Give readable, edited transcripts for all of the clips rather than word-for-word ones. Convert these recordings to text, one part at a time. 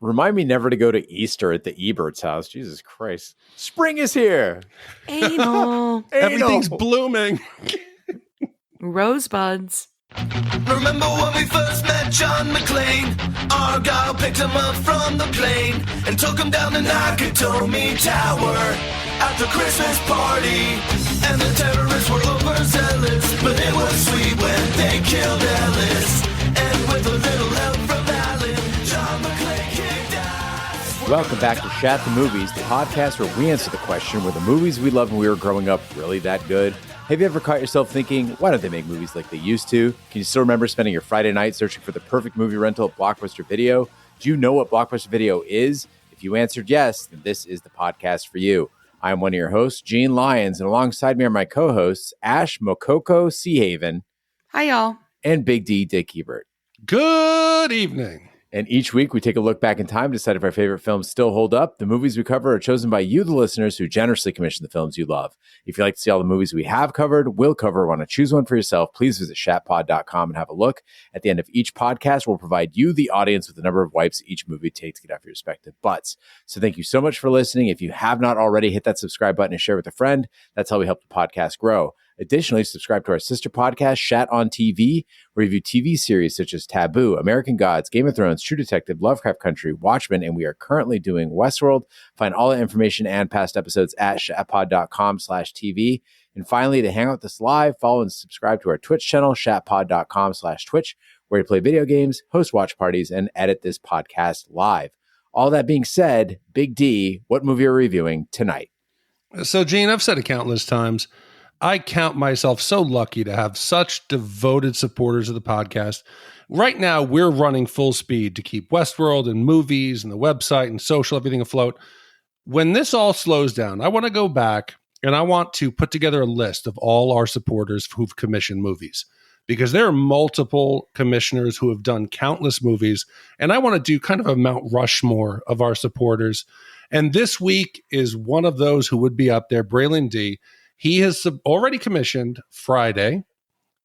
Remind me never to go to Easter at the Ebert's house. Jesus Christ. Spring is here. Anal. Everything's blooming. Rosebuds. Remember when we first met John McClane? Argyle picked him up from the plane and took him down the Nakatomi Tower at the Christmas party. And the terrorists were overzealous, but it was sweet when they killed Ellis. And with a little help from Alan, John McClane kicked ass. Welcome back to Shat the Movies, the podcast where we answer the question, were the movies we loved when we were growing up really that good? Have you ever caught yourself thinking, why don't they make movies like they used to? Can you still remember spending your Friday night searching for the perfect movie rental at Blockbuster Video? Do you know what Blockbuster Video is? If you answered yes, then this is the podcast for you. I'm one of your hosts, Gene Lyons, and alongside me are my co-hosts, Ash Mokoko Seahaven. Hi, y'all. And Big D, Dick Ebert. Good evening. And each week we take a look back in time to decide if our favorite films still hold up. The movies we cover are chosen by you, the listeners, who generously commission the films you love. If you'd like to see all the movies we have covered, will cover, or want to choose one for yourself, please visit shatpod.com and have a look. At the end of each podcast, we'll provide you, the audience, with the number of wipes each movie takes to get off your respective butts. So thank you so much for listening. If you have not already, hit that subscribe button and share with a friend. That's how we help the podcast grow. Additionally, subscribe to our sister podcast, Shat on TV. We review TV series such as Taboo, American Gods, Game of Thrones, True Detective, Lovecraft Country, Watchmen, and we are currently doing Westworld. Find all the information and past episodes at shatpod.com/TV. And finally, to hang out with us live, follow and subscribe to our Twitch channel, shatpod.com/Twitch, where we play video games, host watch parties, and edit this podcast live. All that being said, Big D, what movie are we reviewing tonight? So, Gene, I've said it countless times. I count myself so lucky to have such devoted supporters of the podcast. Right now, we're running full speed to keep Westworld and movies and the website and social, everything afloat. When this all slows down, I want to go back and I want to put together a list of all our supporters who've commissioned movies, because there are multiple commissioners who have done countless movies. And I want to do kind of a Mount Rushmore of our supporters. And this week is one of those who would be up there, Bralen D. He has already commissioned Friday,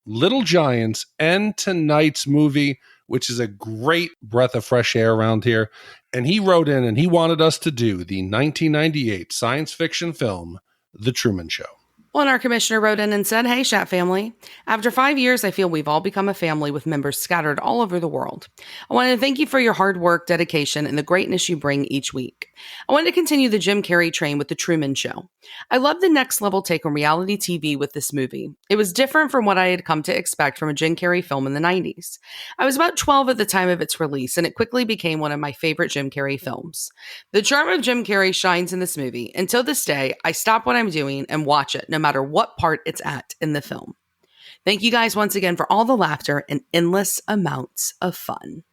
Little Giants, and tonight's movie, which is a great breath of fresh air around here. And he wrote in and he wanted us to do the 1998 science fiction film, The Truman Show. Well, and our commissioner wrote in and said, hey, Shat family. After 5 years, I feel we've all become a family with members scattered all over the world. I want to thank you for your hard work, dedication, and the greatness you bring each week. I wanted to continue the Jim Carrey train with The Truman Show. I love the next level take on reality TV with this movie. It was different from what I had come to expect from a Jim Carrey film in the 90s. I was about 12 at the time of its release, and it quickly became one of my favorite Jim Carrey films. The charm of Jim Carrey shines in this movie. Until this day, I stop what I'm doing and watch it, no matter what part it's at in the film. Thank you guys once again for all the laughter and endless amounts of fun.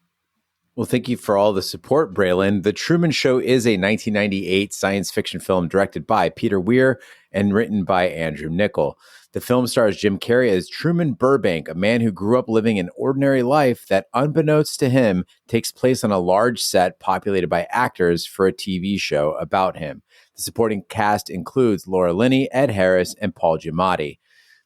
Well, thank you for all the support, Bralen. The Truman Show is a 1998 science fiction film directed by Peter Weir and written by Andrew Niccol. The film stars Jim Carrey as Truman Burbank, a man who grew up living an ordinary life that, unbeknownst to him, takes place on a large set populated by actors for a TV show about him. The supporting cast includes Laura Linney, Ed Harris, and Paul Giamatti.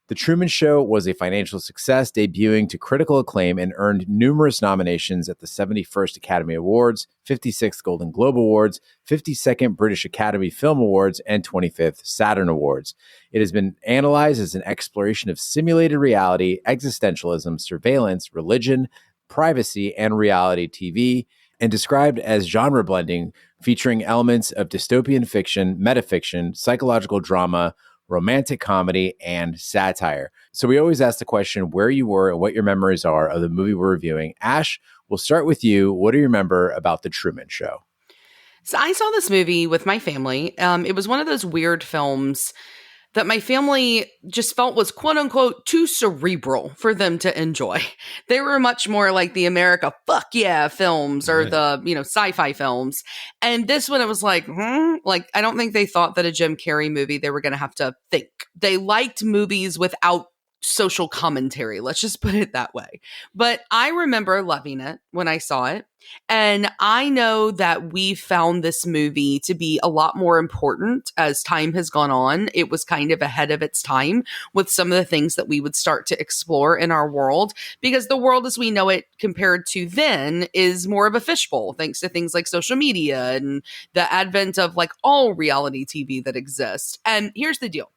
The Truman Show was a financial success, debuting to critical acclaim and earned numerous nominations at the 71st Academy Awards, 56th Golden Globe Awards, 52nd British Academy Film Awards, and 25th Saturn Awards. It has been analyzed as an exploration of simulated reality, existentialism, surveillance, religion, privacy, and reality TV, and described as genre blending, featuring elements of dystopian fiction, metafiction, psychological drama, romantic comedy, and satire. So we always ask the question where you were and what your memories are of the movie we're reviewing. Ash, we'll start with you. What do you remember about The Truman Show? So I saw this movie with my family. It was one of those weird films that my family just felt was quote unquote too cerebral for them to enjoy. They were much more like the America fuck yeah films or the, sci-fi films. And this one, it was like, I don't think they thought that a Jim Carrey movie, they were going to have to think. They liked movies without social commentary. Let's just put it that way. But I remember loving it when I saw it. And I know that we found this movie to be a lot more important as time has gone on. It was kind of ahead of its time with some of the things that we would start to explore in our world, because the world as we know it compared to then is more of a fishbowl, thanks to things like social media and the advent of like all reality TV that exists. And here's the deal.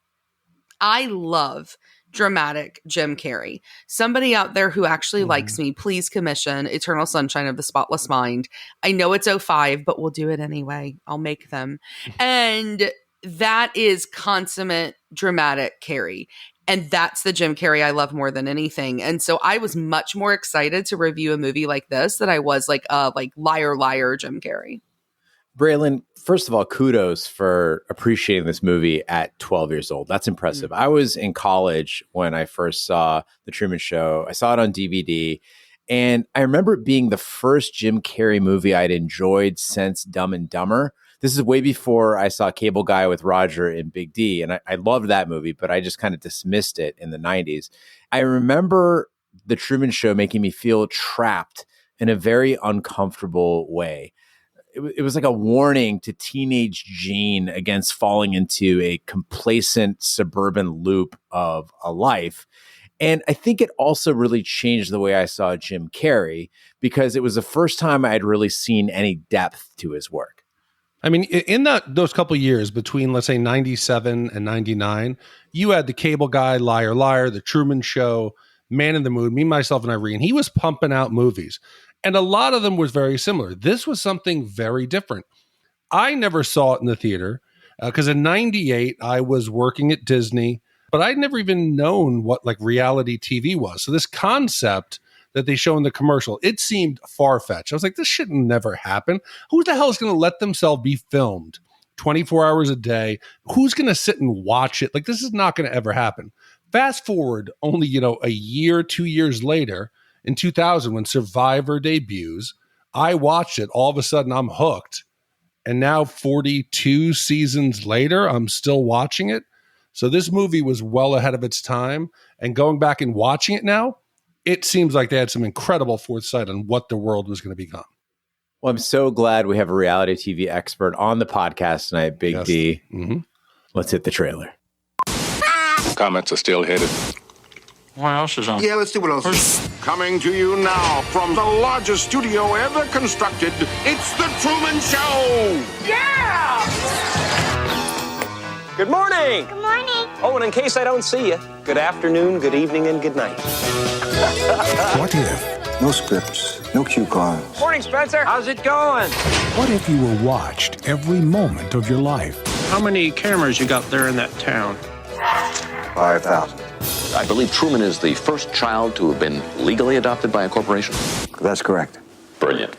I love dramatic Jim Carrey. Somebody out there who actually likes me, please commission Eternal Sunshine of the Spotless Mind. I know it's 05, but we'll do it anyway. I'll make them. And that is consummate dramatic Carrey. And that's the Jim Carrey I love more than anything. And so I was much more excited to review a movie like this than I was like Liar Liar Jim Carrey. Bralen, first of all, kudos for appreciating this movie at 12 years old. That's impressive. I was in college when I first saw The Truman Show. I saw it on DVD, and I remember it being the first Jim Carrey movie I'd enjoyed since Dumb and Dumber. This is way before I saw Cable Guy with Roger and Big D, and I loved that movie, but I just kind of dismissed it in the 90s. I remember The Truman Show making me feel trapped in a very uncomfortable way. It was like a warning to teenage Gene against falling into a complacent suburban loop of a life. And I think it also really changed the way I saw Jim Carrey, because it was the first time I had really seen any depth to his work. I mean, in those couple years between, let's say, 97 and 99, you had the Cable Guy, Liar Liar, The Truman Show, Man in the Moon, Me, Myself, and Irene. He was pumping out movies. And a lot of them was very similar. This was something very different. I never saw it in the theater because in 98, I was working at Disney, but I'd never even known what like reality TV was. So this concept that they show in the commercial, it seemed far-fetched. I was like, this should never happen. Who the hell is going to let themselves be filmed 24 hours a day? Who's going to sit and watch it? Like, this is not going to ever happen. Fast forward only, a year, 2 years later, in 2000, when Survivor debuts, I watched it. All of a sudden, I'm hooked. And now 42 seasons later, I'm still watching it. So this movie was well ahead of its time. And going back and watching it now, it seems like they had some incredible foresight on what the world was going to become. Well, I'm so glad we have a reality TV expert on the podcast tonight, Big Yes. D. Mm-hmm. Let's hit the trailer. Comments are still headed. What else is on? Yeah, let's see what else is. Coming to you now from the largest studio ever constructed, it's The Truman Show! Yeah! Good morning. Good morning. Oh, and in case I don't see you, good afternoon, good evening, and good night. What if? No scripts, no cue cards. Morning, Spencer. How's it going? What if you were watched every moment of your life? How many cameras you got there in that town? 5,000. I believe Truman is the first child to have been legally adopted by a corporation. That's correct. Brilliant.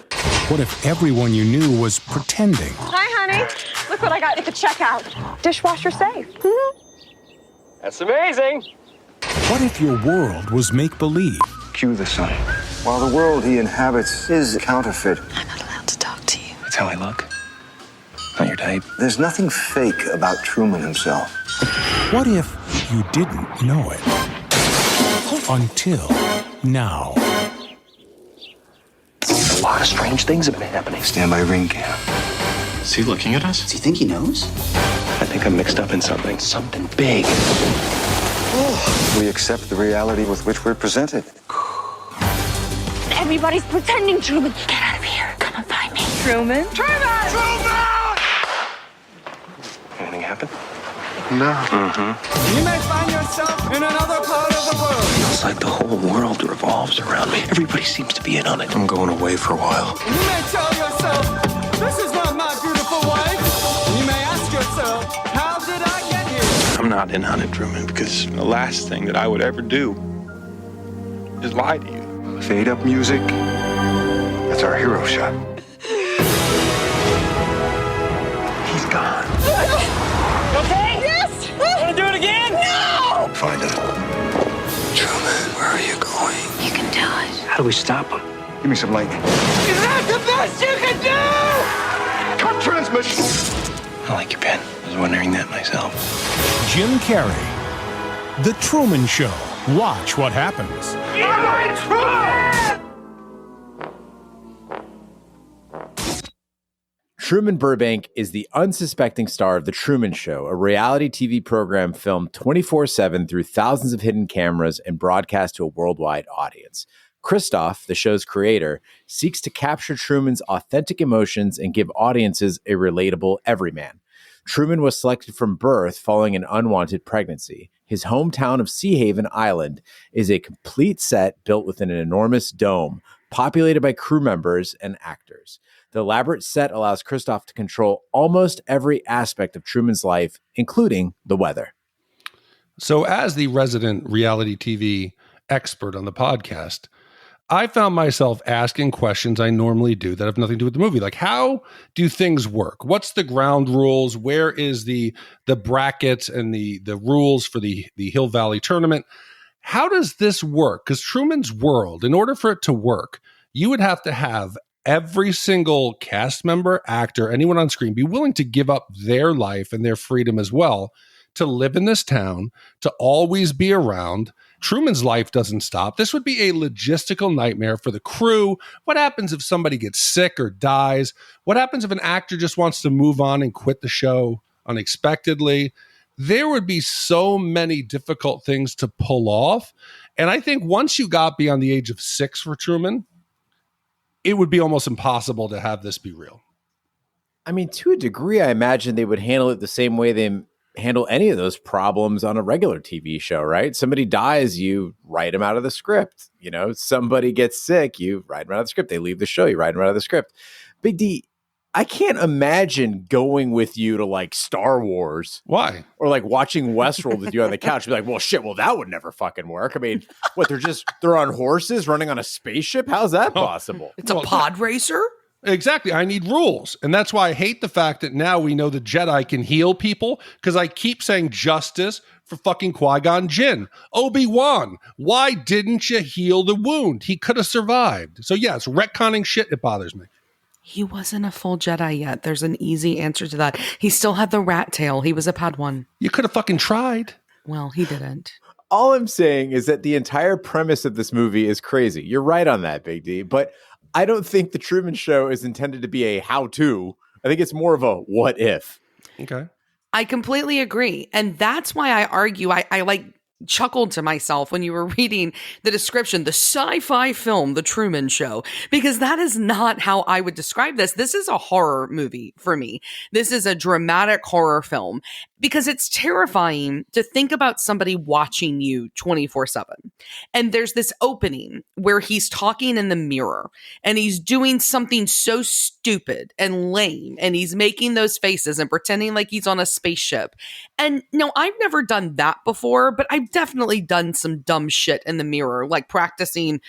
What if everyone you knew was pretending? Hi, honey. Look what I got at the checkout. Dishwasher safe. That's amazing. What if your world was make-believe? Cue the sun. While the world he inhabits is counterfeit. I'm not allowed to talk to you. That's how I look. Not your type. There's nothing fake about Truman himself. What if you didn't know it? Until now. A lot of strange things have been happening. Stand by ring cam. Is he looking at us? Does he think he knows? I think I'm mixed up in something. Something big. We accept the reality with which we're presented. Everybody's pretending, Truman. Get out of here. Come and find me. Truman? Anything happen? No. You may find yourself in another part of the world. Feels like the whole world revolves around me. Everybody seems to be in on it. I'm going away for a while. You may tell yourself, this is not my beautiful wife. You may ask yourself, how did I get here? I'm not in on it, Truman, because the last thing that I would ever do is lie to you. Fade up music. That's our hero shot. He's gone. Okay? Yes! Want to do it again? No! Find it. Truman, where are you going? You can do it. How do we stop him? Give me some lightning. Is that the best you can do? Cut transmission! I like your pen. I was wondering that myself. Jim Carrey. The Truman Show. Watch what happens. Truman Burbank is the unsuspecting star of The Truman Show, a reality TV program filmed 24/7 through thousands of hidden cameras and broadcast to a worldwide audience. Cristof, the show's creator, seeks to capture Truman's authentic emotions and give audiences a relatable everyman. Truman was selected from birth following an unwanted pregnancy. His hometown of Sea Haven Island is a complete set built within an enormous dome, populated by crew members and actors. The elaborate set allows Cristof to control almost every aspect of Truman's life, including the weather. So as the resident reality TV expert on the podcast, I found myself asking questions I normally do that have nothing to do with the movie. Like, how do things work? What's the ground rules? Where is the brackets and the rules for the Hill Valley tournament? How does this work? Because Truman's World, in order for it to work, you would have to have every single cast member, actor, anyone on screen be willing to give up their life and their freedom as well to live in this town, to always be around. Truman's life doesn't stop. This would be a logistical nightmare for the crew. What happens if somebody gets sick or dies? What happens if an actor just wants to move on and quit the show unexpectedly? There would be so many difficult things to pull off. And I think once you got beyond the age of 6 for Truman, it would be almost impossible to have this be real. I mean, to a degree, I imagine they would handle it the same way they handle any of those problems on a regular TV show, right? Somebody dies, you write them out of the script. You know, somebody gets sick, you write them out of the script. They leave the show, you write them out of the script. Big D, I can't imagine going with you to like Star Wars. Why? Or like watching Westworld with you on the couch. Be like, well, shit, well, that would never fucking work. I mean, what, they're on horses running on a spaceship? How's that possible? It's a pod racer? Exactly. I need rules. And that's why I hate the fact that now we know the Jedi can heal people, because I keep saying justice for fucking Qui-Gon Jinn. Obi-Wan, why didn't you heal the wound? He could have survived. So yeah, it's retconning shit. It bothers me. He wasn't a full Jedi yet. There's an easy answer to that. He still had the rat tail. He was a Padawan. You could have fucking tried. Well, he didn't. All I'm saying is that the entire premise of this movie is crazy. You're right on that, Big D. But I don't think The Truman Show is intended to be a how-to. I think it's more of a what if. Okay. I completely agree. And that's why I argue, I like chuckled to myself when you were reading the description, the sci-fi film, The Truman Show, because that is not how I would describe this. This is a horror movie for me. This is a dramatic horror film because it's terrifying to think about somebody watching you 24/7. And there's this opening where he's talking in the mirror and he's doing something so stupid and lame and he's making those faces and pretending like he's on a spaceship. And no, I've never done that before, but I've definitely done some dumb shit in the mirror, like practicing,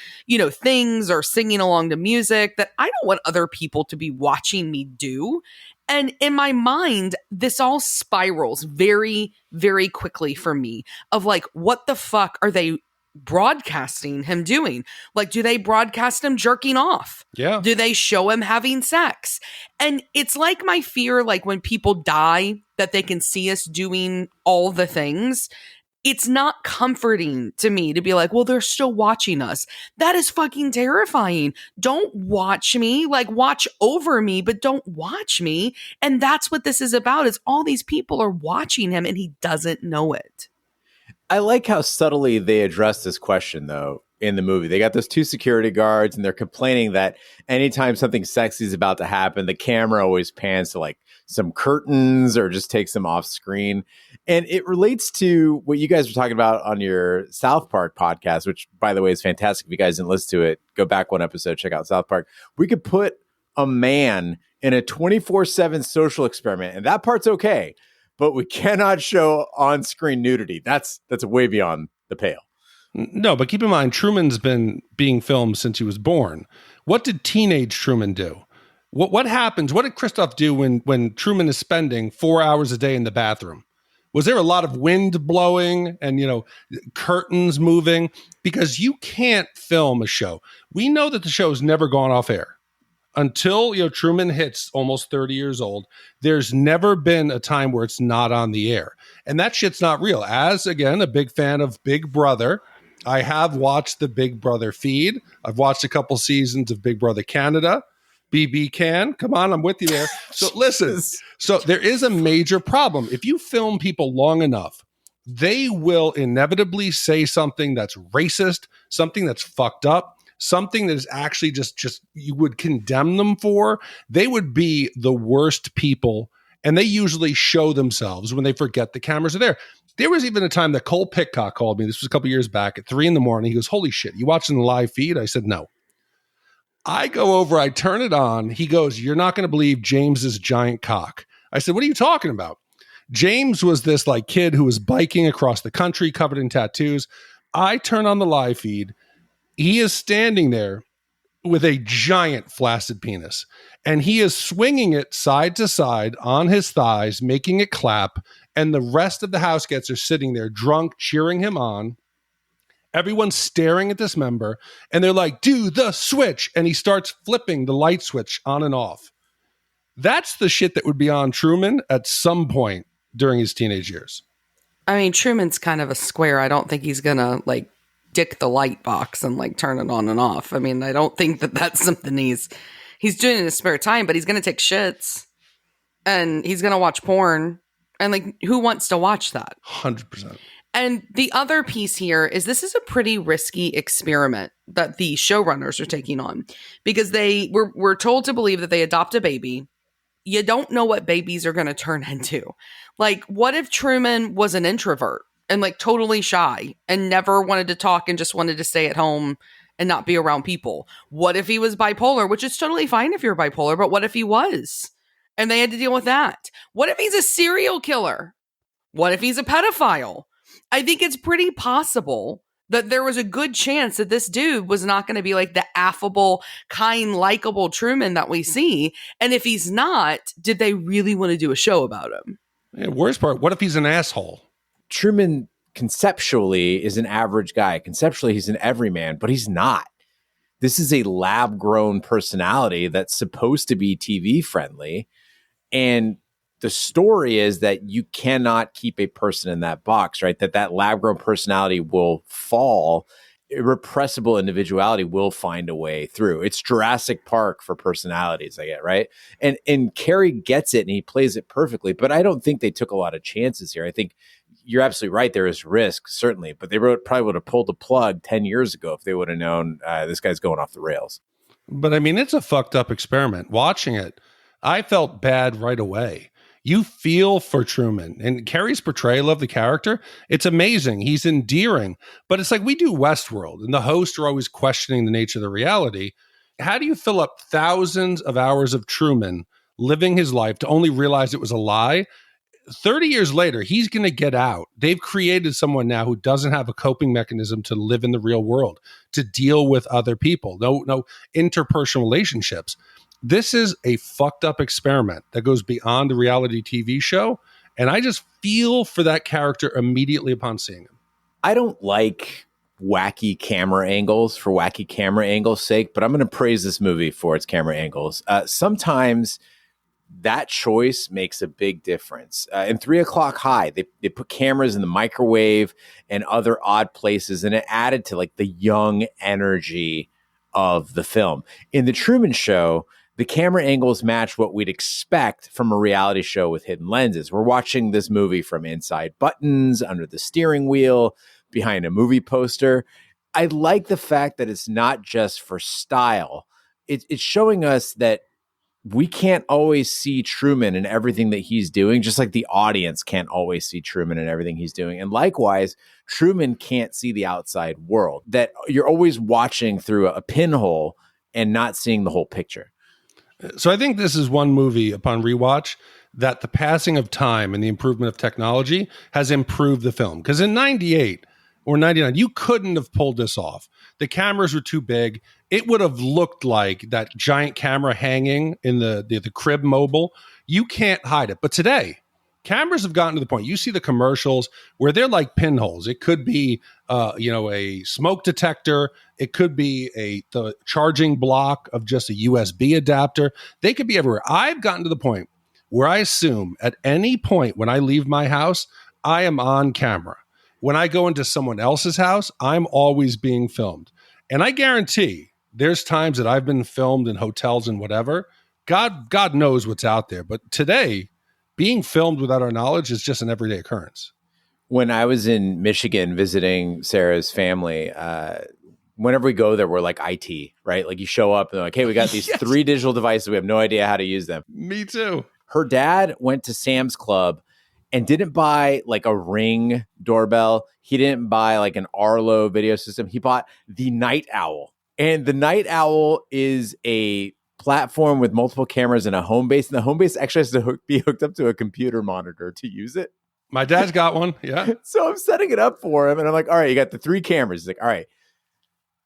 things or singing along to music that I don't want other people to be watching me do. And in my mind, this all spirals very, very quickly for me of like, what the fuck are they broadcasting him doing? Like, do they broadcast him jerking off? Yeah. Do they show him having sex? And it's like my fear, like when people die, that they can see us doing all the things. It's not comforting to me to be like, well, they're still watching us. That is fucking terrifying. Don't watch me, like watch over me, but don't watch me. And that's what this is about, is all these people are watching him and he doesn't know it. I like how subtly they address this question, though, in the movie. They got those 2 security guards, and they're complaining that anytime something sexy is about to happen, the camera always pans to like some curtains or just takes them off screen. And it relates to what you guys were talking about on your South Park podcast, which, by the way, is fantastic. If you guys didn't listen to it, go back one episode, check out South Park. We could put a man in a 24/7 social experiment, and that part's okay. But we cannot show on-screen nudity. That's way beyond the pale. No, but keep in mind, Truman's been being filmed since he was born. What did teenage Truman do? What happens? What did Cristof do when Truman is spending 4 hours a day in the bathroom? Was there a lot of wind blowing and, curtains moving? Because you can't film a show. We know that the show has never gone off air. Until Truman hits almost 30 years old, there's never been a time where it's not on the air. And that shit's not real. As, again, a big fan of Big Brother, I have watched the Big Brother feed. I've watched a couple seasons of Big Brother Canada. BB Can, come on, I'm with you there. So listen, so there is a major problem. If you film people long enough, they will inevitably say something that's racist, something that's fucked up, something that is actually just you would condemn them for. They would be the worst people, and they usually show themselves when they forget the cameras are there. There was even a time that Cole Pitcock called me. This was a couple years back at 3 a.m. He goes, "Holy shit, you watching the live feed?" I said, "No." I go over, I turn it on. He goes, "You're not going to believe James's giant cock." I said, "What are you talking about?" James was this like kid who was biking across the country covered in tattoos. I turn on the live feed. He is standing there with a giant flaccid penis, and he is swinging it side to side on his thighs, making it clap. And the rest of the house guests are sitting there drunk, cheering him on. Everyone's staring at this member, and they're like, "Do the switch." And he starts flipping the light switch on and off. That's the shit that would be on Truman at some point during his teenage years. I mean, Truman's kind of a square. I don't think he's going to like dick the light box and like turn it on and off. I mean, I don't think that that's something he's doing in his spare time, but he's going to take shits and he's going to watch porn. And like, who wants to watch that? 100%. And the other piece here is this is a pretty risky experiment that the showrunners are taking on, because we're told to believe that they adopt a baby. You don't know what babies are going to turn into. Like, what if Truman was an introvert and like totally shy and never wanted to talk and just wanted to stay at home and not be around people? What if he was bipolar, which is totally fine if you're bipolar, but what if he was? And they had to deal with that. What if he's a serial killer? What if he's a pedophile? I think it's pretty possible that there was a good chance that this dude was not going to be like the affable, kind, likable Truman that we see. And if he's not, did they really want to do a show about him? Yeah, worst part, what if he's an asshole? Truman conceptually is an average guy. Conceptually, he's an everyman, but he's not. This is a lab-grown personality that's supposed to be TV friendly. And the story is that you cannot keep a person in that box, right? That lab-grown personality will fall. Irrepressible individuality will find a way through. It's Jurassic Park for personalities, I get, right? And Carrey gets it and he plays it perfectly, but I don't think they took a lot of chances here. I think you're absolutely right. There is risk, certainly, but they probably would have pulled the plug 10 years ago if they would have known this guy's going off the rails. But I mean, it's a fucked up experiment. Watching it, I felt bad right away. You feel for Truman, and Carrey's portrayal of the character, it's amazing. He's endearing, but it's like we do Westworld, and the hosts are always questioning the nature of the reality. How do you fill up thousands of hours of Truman living his life to only realize it was a lie? 30 years later, he's going to get out. They've created someone now who doesn't have a coping mechanism to live in the real world, to deal with other people, no interpersonal relationships. This is a fucked up experiment that goes beyond the reality TV show. And I just feel for that character immediately upon seeing him. I don't like wacky camera angles for wacky camera angles' sake, but I'm going to praise this movie for its camera angles. Sometimes that choice makes a big difference. In 3 O'Clock High, they put cameras in the microwave and other odd places, and it added to like the young energy of the film. In The Truman Show, the camera angles match what we'd expect from a reality show with hidden lenses. We're watching this movie from inside buttons, under the steering wheel, behind a movie poster. I like the fact that it's not just for style. It's showing us that we can't always see Truman and everything that he's doing, just like the audience can't always see Truman and everything he's doing. And likewise, Truman can't see the outside world, that you're always watching through a pinhole and not seeing the whole picture. So I think this is one movie upon rewatch that the passing of time and the improvement of technology has improved the film. Because in 98 or 99, you couldn't have pulled this off. The cameras were too big. It would have looked like that giant camera hanging in the crib mobile. You can't hide it. But today, cameras have gotten to the point. You see the commercials where they're like pinholes. It could be, a smoke detector. It could be the charging block of just a USB adapter. They could be everywhere. I've gotten to the point where I assume at any point when I leave my house, I am on camera. when I go into someone else's house, I'm always being filmed. And I guarantee there's times that I've been filmed in hotels and whatever. God knows what's out there. But today, being filmed without our knowledge is just an everyday occurrence. When I was in Michigan visiting Sarah's family, whenever we go there, we're like IT, right? Like you show up and they're like, hey, we got these 3 digital devices. We have no idea how to use them. Me too. Her dad went to Sam's Club and didn't buy like a Ring doorbell. He didn't buy like an Arlo video system. He bought the Night Owl. And the Night Owl is a platform with multiple cameras and a home base. And the home base actually has to be hooked up to a computer monitor to use it. My dad's got one. Yeah. So I'm setting it up for him. And I'm like, all right, you got the 3 cameras. He's like, all right,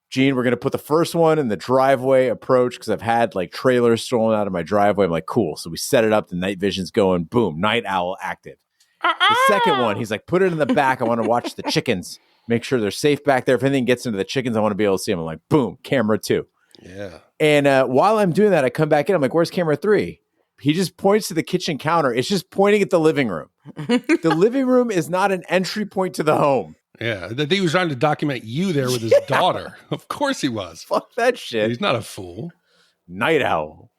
Gene, we're going to put the first one in the driveway approach because I've had like trailers stolen out of my driveway. I'm like, cool. So we set it up. The night vision's going. Boom. Night Owl active. The second one, he's like, put it in the back. I want to watch the chickens. Make sure they're safe back there. If anything gets into the chickens, I want to be able to see them. I'm like, boom, camera 2. Yeah. And while I'm doing that, I come back in. I'm like, where's camera 3? He just points to the kitchen counter. It's just pointing at the living room. The living room is not an entry point to the home. Yeah. He was trying to document you there with his daughter. Of course he was. Fuck that shit. He's not a fool. Night Owl.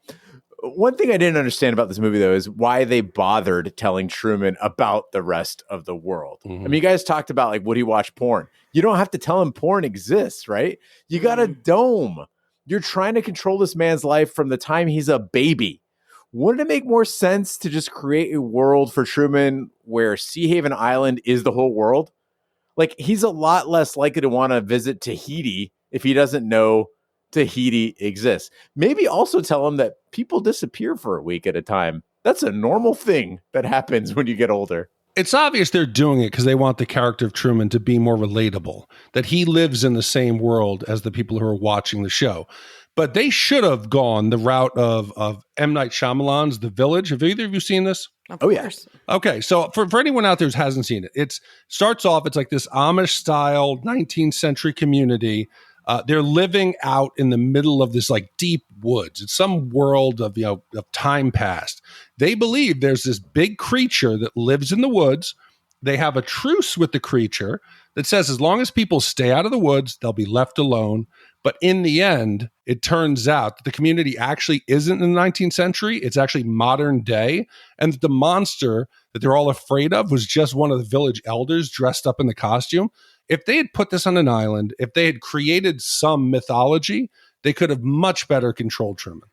One thing I didn't understand about this movie, though, is why they bothered telling Truman about the rest of the world. I mean, you guys talked about, like, would he watch porn? You don't have to tell him porn exists, right? You got a dome. You're trying to control this man's life from the time he's a baby. Wouldn't it make more sense to just create a world for Truman where Sea Haven Island is the whole world? Like, he's a lot less likely to want to visit Tahiti if he doesn't know Tahiti exists. Maybe also tell him that people disappear for a week at a time. That's a normal thing that happens when you get older. It's obvious they're doing it because they want the character of Truman to be more relatable, that he lives in the same world as the people who are watching the show. But they should have gone the route of M. Night Shyamalan's The Village. Have either of you seen this? Of course. Okay, so for anyone out there who hasn't seen it, it starts off, it's like this Amish-style 19th century community. They're living out in the middle of this like deep woods. It's some world of time past. They believe there's this big creature that lives in the woods. They have a truce with the creature that says as long as people stay out of the woods, they'll be left alone. But in the end, it turns out that the community actually isn't in the 19th century. It's actually modern day. And the monster that they're all afraid of was just one of the village elders dressed up in the costume. If they had put this on an island, if they had created some mythology, they could have much better controlled Truman.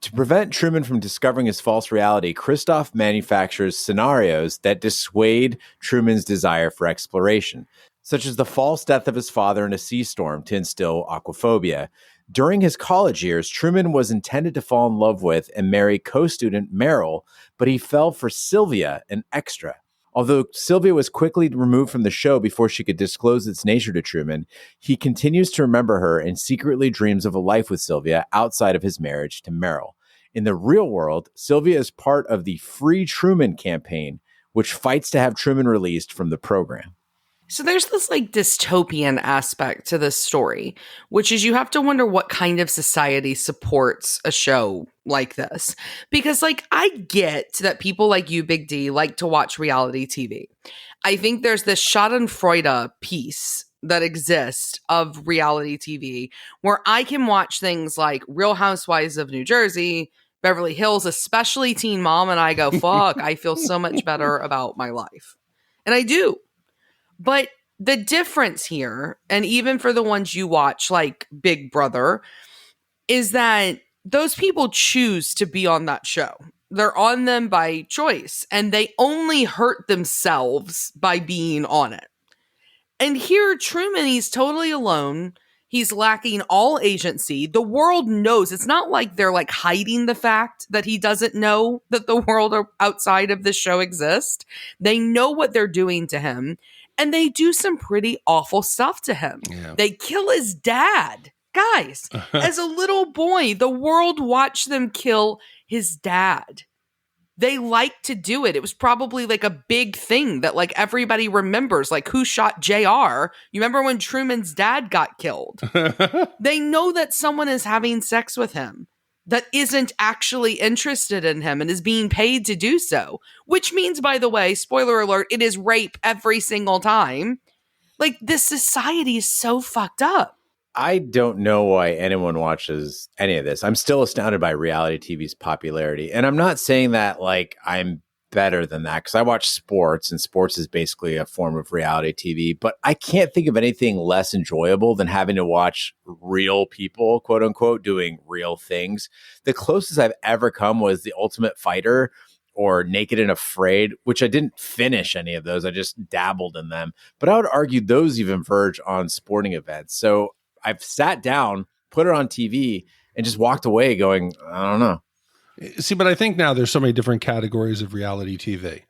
To prevent Truman from discovering his false reality, Cristof manufactures scenarios that dissuade Truman's desire for exploration, such as the false death of his father in a sea storm to instill aquaphobia. During his college years, Truman was intended to fall in love with and marry co-student Meryl, but he fell for Sylvia, an extra. Although Sylvia was quickly removed from the show before she could disclose its nature to Truman, he continues to remember her and secretly dreams of a life with Sylvia outside of his marriage to Meryl. In the real world, Sylvia is part of the Free Truman campaign, which fights to have Truman released from the program. So there's this like dystopian aspect to this story, which is you have to wonder what kind of society supports a show like this. Because like I get that people like you, Big D, like to watch reality TV. I think there's this Schadenfreude piece that exists of reality TV where I can watch things like Real Housewives of New Jersey, Beverly Hills, especially Teen Mom, and I go, fuck, I feel so much better about my life. And I do. But the difference here, and even for the ones you watch, like Big Brother, is that those people choose to be on that show. They're on them by choice, and they only hurt themselves by being on it. And here, Truman, he's totally alone. He's lacking all agency. The world knows. It's not like they're like hiding the fact that he doesn't know that the world outside of this show exists. They know what they're doing to him. And they do some pretty awful stuff to him. Yeah. They kill his dad. Guys, as a little boy, the world watched them kill his dad. They like to do it. It was probably like a big thing that like everybody remembers, like who shot JR. You remember when Truman's dad got killed? They know that someone is having sex with him. that isn't actually interested in him and is being paid to do so, which means, by the way, spoiler alert, it is rape every single time. Like, this society is so fucked up. I don't know why anyone watches any of this. I'm still astounded by reality TV's popularity. And I'm not saying that like I'm better than that, because I watch sports, and sports is basically a form of reality TV. But I can't think of anything less enjoyable than having to watch real people, quote unquote, doing real things. The closest I've ever come was The Ultimate Fighter or Naked and Afraid, which I didn't finish any of those. I just dabbled in them. But I would argue those even verge on sporting events. So I've sat down, put it on TV, and just walked away going, I don't know. See, but I think now there's so many different categories of reality TV.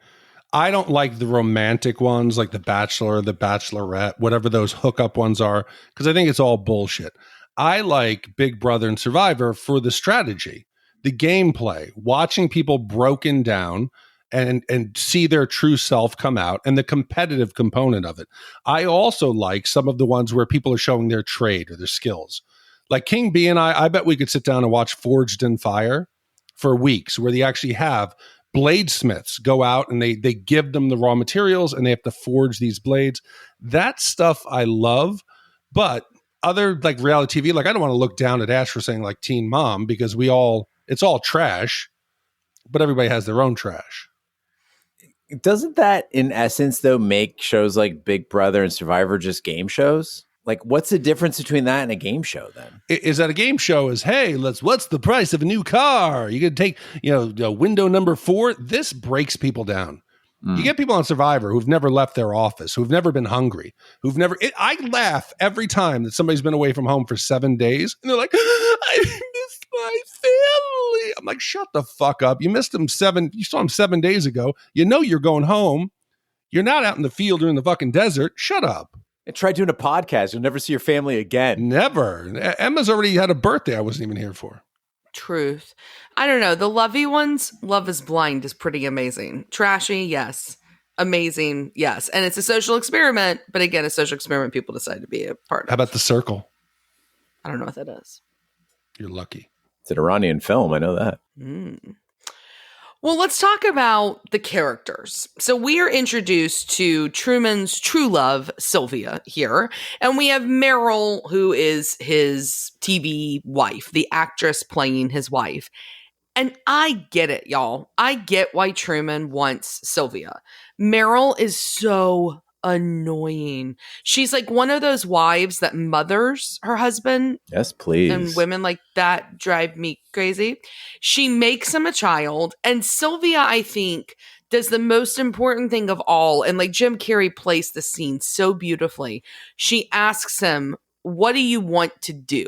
I don't like the romantic ones like The Bachelor, The Bachelorette, whatever those hookup ones are, because I think it's all bullshit. I like Big Brother and Survivor for the strategy, the gameplay, watching people broken down and see their true self come out, and the competitive component of it. I also like some of the ones where people are showing their trade or their skills. Like King B and I bet we could sit down and watch Forged in Fire for weeks, where they actually have bladesmiths go out and they give them the raw materials and they have to forge these blades. That stuff I love, but other like reality TV, like I don't want to look down at Ash for saying like Teen Mom, because it's all trash, but everybody has their own trash. Doesn't that, in essence, though, make shows like Big Brother and Survivor just game shows? Like, what's the difference between that and a game show then? Is that a game show is, hey, what's the price of a new car? You could take, window number 4. This breaks people down. You get people on Survivor who've never left their office, who've never been hungry, I laugh every time that somebody's been away from home for 7 days and they're like, I miss my family. I'm like, shut the fuck up. You missed them you saw them 7 days ago. You know you're going home. You're not out in the field or in the fucking desert. Shut up. And try doing a podcast. You'll never see your family again. Never. Emma's already had a birthday I wasn't even here for. Truth. I don't know. The lovey ones, Love is Blind is pretty amazing. Trashy, yes. Amazing, yes. And it's a social experiment, but again, a social experiment people decide to be a part of. How about The Circle? I don't know what that is. You're lucky. It's an Iranian film. I know that. Well, let's talk about the characters. So we are introduced to Truman's true love, Sylvia, here. And we have Meryl, who is his TV wife, the actress playing his wife. And I get it, y'all. I get why Truman wants Sylvia. Meryl is so annoying. She's like one of those wives that mothers her husband. Yes, please. And women like that drive me crazy. She makes him a child. And Sylvia, I think, does the most important thing of all. And like Jim Carrey plays the scene so beautifully. She asks him, what do you want to do?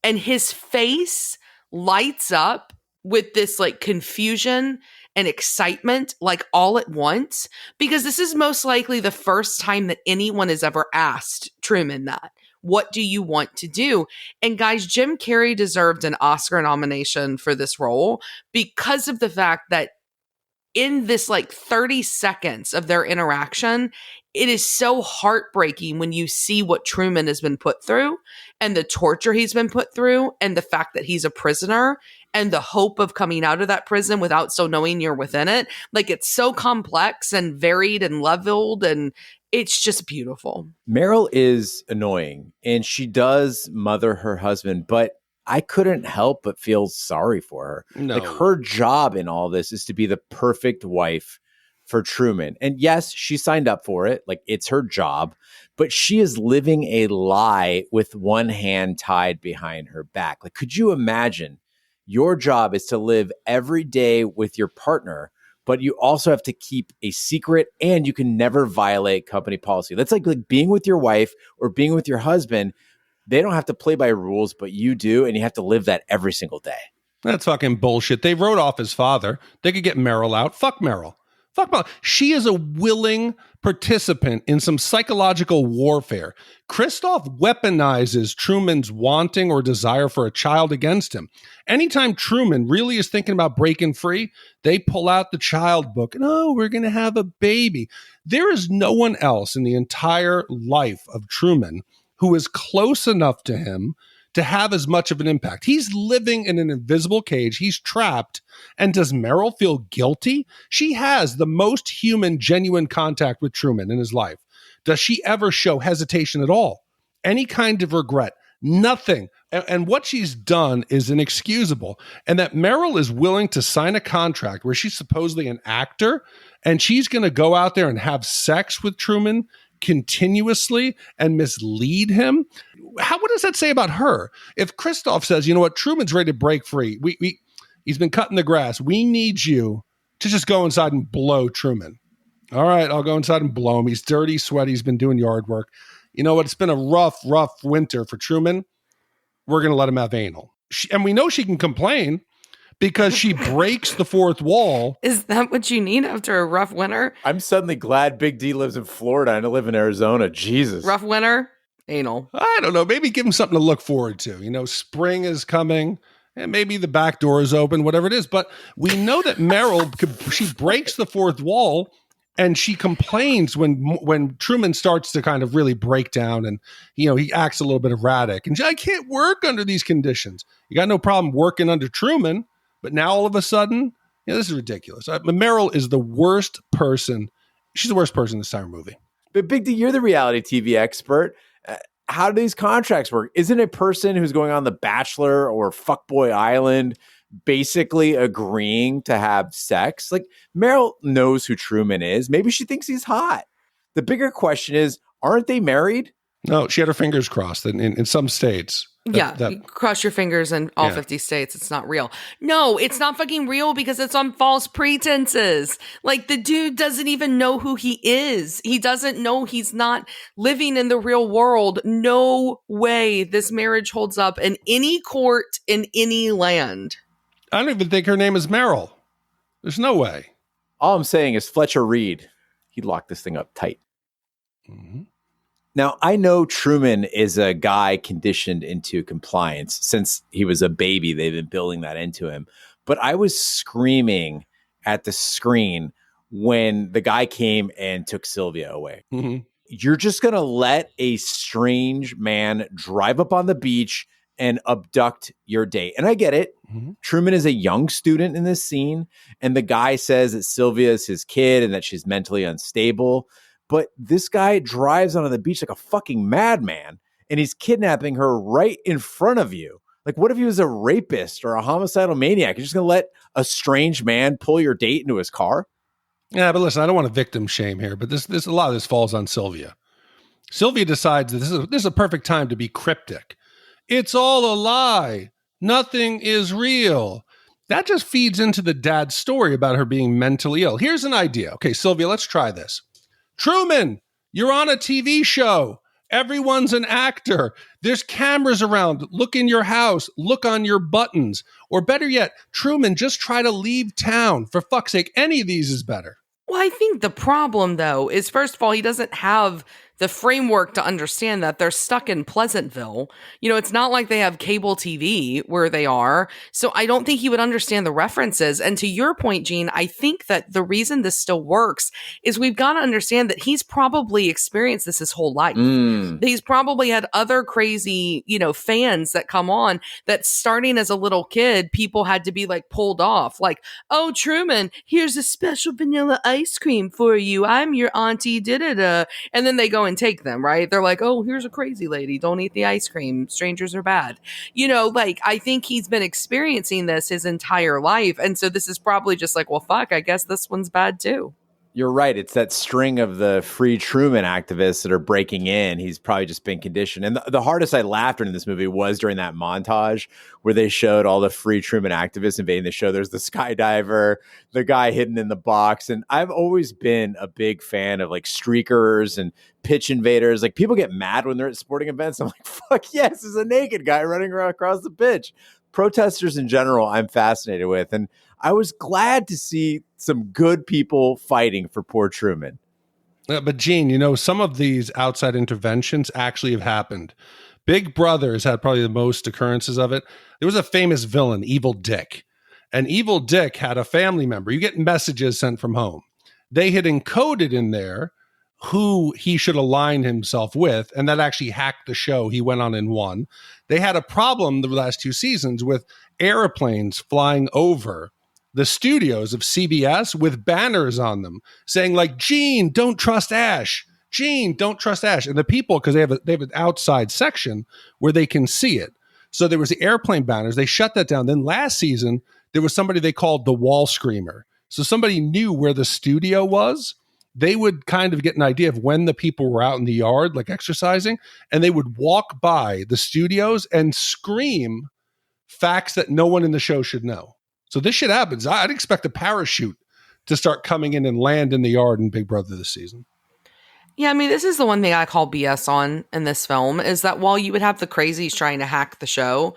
And his face lights up with this like confusion and excitement, like all at once, because this is most likely the first time that anyone has ever asked Truman that. What do you want to do? And guys, Jim Carrey deserved an Oscar nomination for this role because of the fact that in this like 30 seconds of their interaction, it is so heartbreaking when you see what Truman has been put through and the torture he's been put through and the fact that he's a prisoner and the hope of coming out of that prison without so knowing you're within it. Like, it's so complex and varied and leveled, and it's just beautiful. Meryl is annoying, and she does mother her husband, but I couldn't help but feel sorry for her. No. Like, her job in all this is to be the perfect wife for Truman. And yes, she signed up for it. Like, it's her job, but she is living a lie with one hand tied behind her back. Like, could you imagine your job is to live every day with your partner, but you also have to keep a secret and you can never violate company policy. That's like being with your wife or being with your husband. They don't have to play by rules, but you do, and you have to live that every single day. That's fucking bullshit. They wrote off his father. They could get Meryl out. Fuck Meryl. Fuck Meryl. She is a willing participant in some psychological warfare. Cristof weaponizes Truman's wanting or desire for a child against him. Anytime Truman really is thinking about breaking free, they pull out the child book and, oh, we're going to have a baby. There is no one else in the entire life of Truman who is close enough to him to have as much of an impact. He's living in an invisible cage. He's trapped. And does Meryl feel guilty? She has the most human, genuine contact with Truman in his life. Does she ever show hesitation at all? Any kind of regret? Nothing. And what she's done is inexcusable. And that Meryl is willing to sign a contract where she's supposedly an actor and she's going to go out there and have sex with Truman continuously and mislead him. What does that say about her? If Cristof says, you know what, Truman's ready to break free. He's been cutting the grass. We need you to just go inside and blow Truman. All right, I'll go inside and blow him. He's dirty, sweaty. He's been doing yard work. You know what? It's been a rough winter for Truman. We're going to let him have anal. And we know she can complain because she breaks the fourth wall. Is that what you need after a rough winter? I'm suddenly glad Big D lives in Florida and I live in Arizona. Jesus. Rough winter, anal. I don't know. Maybe give him something to look forward to. You know, spring is coming and maybe the back door is open, whatever it is. But we know that Meryl, she breaks the fourth wall. And she complains when Truman starts to kind of really break down and, you know, he acts a little bit erratic. And I can't work under these conditions. You got no problem working under Truman. But now all of a sudden, this is ridiculous. Meryl is the worst person. She's the worst person in this entire movie. But Big D, you're the reality TV expert. How do these contracts work? Isn't a person who's going on The Bachelor or Fuckboy Island basically agreeing to have sex? Like, Meryl knows who Truman is. Maybe she thinks he's hot. The bigger question is, aren't they married? No, she had her fingers crossed in some states. You cross your fingers in all 50 states. It's not real. No, it's not fucking real because it's on false pretenses. Like, the dude doesn't even know who he is. He doesn't know he's not living in the real world. No way this marriage holds up in any court in any land. I don't even think her name is Meryl. There's no way. All I'm saying is Fletcher Reed, he locked this thing up tight. Mm-hmm. Now, I know Truman is a guy conditioned into compliance. Since he was a baby, they've been building that into him. But I was screaming at the screen when the guy came and took Sylvia away. Mm-hmm. You're just going to let a strange man drive up on the beach and abduct your date. And I get it. Mm-hmm. Truman is a young student in this scene. And the guy says that Sylvia is his kid and that she's mentally unstable. But this guy drives onto the beach like a fucking madman. And he's kidnapping her right in front of you. Like, what if he was a rapist or a homicidal maniac? You're just going to let a strange man pull your date into his car? Yeah, but listen, I don't want to victim shame here, but this a lot of this falls on Sylvia. Sylvia decides that this is a perfect time to be cryptic. It's all a lie. Nothing is real. That just feeds into the dad's story about her being mentally ill. Here's an idea. Okay, Sylvia, let's try this. Truman, you're on a TV show. Everyone's an actor. There's cameras around. Look in your house. Look on your buttons. Or better yet, Truman, just try to leave town. For fuck's sake, any of these is better. Well, I think the problem, though, is first of all, he doesn't have the framework to understand that they're stuck in Pleasantville. You know, it's not like they have cable TV where they are. So I don't think he would understand the references. And to your point, Gene, I think that the reason this still works is we've got to understand that he's probably experienced this his whole life. He's probably had other crazy, fans that come on that starting as a little kid, people had to be like pulled off. Like, oh, Truman, here's a special vanilla ice cream for you. I'm your auntie, da-da-da. And then they go and take them, right? They're like, oh, here's a crazy lady. Don't eat the ice cream. Strangers are bad. I think he's been experiencing this his entire life. And so this is probably just like, well, fuck, I guess this one's bad too. You're right. It's that string of the free Truman activists that are breaking in. He's probably just been conditioned. And the hardest I laughed in this movie was during that montage where they showed all the free Truman activists invading the show. There's the skydiver, the guy hidden in the box. And I've always been a big fan of like streakers and pitch invaders. Like, people get mad when they're at sporting events. I'm like, fuck yes, there's a naked guy running around across the pitch. Protesters in general, I'm fascinated with. And I was glad to see some good people fighting for poor Truman. But Gene, some of these outside interventions actually have happened. Big Brother has had probably the most occurrences of it. There was a famous villain, Evil Dick. And Evil Dick had a family member. You get messages sent from home. They had encoded in there who he should align himself with, and that actually hacked the show. He went on and won. They had a problem the last 2 seasons with airplanes flying over the studios of CBS with banners on them saying like, Gene, don't trust Ash. Gene, don't trust Ash. And the people, because they have an outside section where they can see it. So there was the airplane banners. They shut that down. Then last season, there was somebody they called the wall screamer. So somebody knew where the studio was. They would kind of get an idea of when the people were out in the yard, like exercising, and they would walk by the studios and scream facts that no one in the show should know. So this shit happens. I'd expect a parachute to start coming in and land in the yard in Big Brother this season. Yeah, I mean, this is the one thing I call BS on in this film, is that while you would have the crazies trying to hack the show,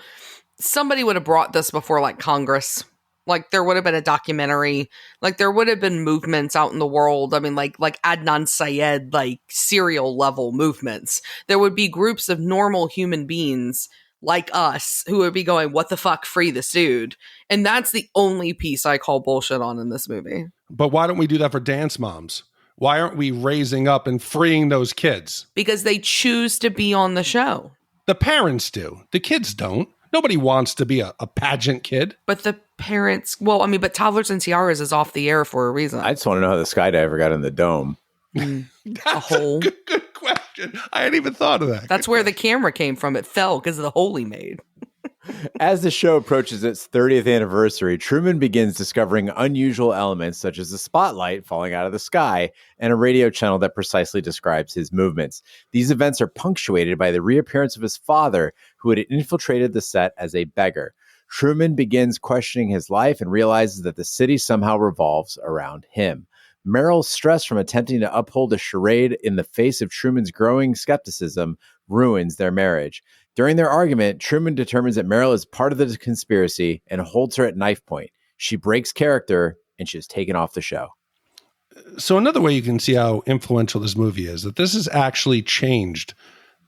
somebody would have brought this before, like, Congress. Like, there would have been a documentary. Like, there would have been movements out in the world. I mean, like Adnan Syed, like, serial level movements. There would be groups of normal human beings like us who would be going, what the fuck, free this dude. And that's the only piece I call bullshit on in this movie. But why don't we do that for Dance Moms? Why aren't we raising up and freeing those kids? Because they choose to be on the show. The parents do. The kids don't. Nobody wants to be a pageant kid. But the parents, well, I mean, but Toddlers and Tiaras is off the air for a reason. I just want to know how the skydiver got in the dome. A hole. Good question. I hadn't even thought of that. That's where the camera came from. It fell because of the hole he made. As the show approaches its 30th anniversary, Truman begins discovering unusual elements such as a spotlight falling out of the sky and a radio channel that precisely describes his movements. These events are punctuated by the reappearance of his father, who had infiltrated the set as a beggar. Truman begins questioning his life and realizes that the city somehow revolves around him. Meryl's stress from attempting to uphold a charade in the face of Truman's growing skepticism ruins their marriage. During their argument, Truman determines that Meryl is part of the conspiracy and holds her at knife point. She breaks character and she is taken off the show. So another way you can see how influential this movie is, that this has actually changed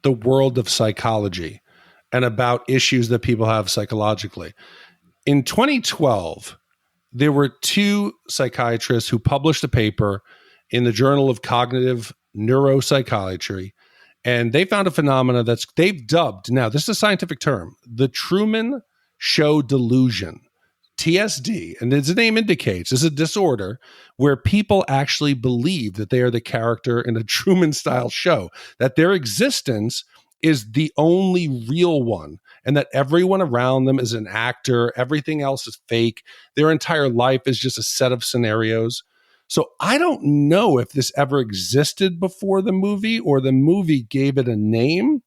the world of psychology and about issues that people have psychologically. In 2012, there were 2 psychiatrists who published a paper in the Journal of Cognitive Neuropsychiatry, and they found a phenomena that's they've dubbed, now this is a scientific term, the Truman Show Delusion, TSD. And as the name indicates, is a disorder where people actually believe that they are the character in a Truman-style show, that their existence is the only real one, and that everyone around them is an actor, everything else is fake, their entire life is just a set of scenarios. So I don't know if this ever existed before the movie or the movie gave it a name,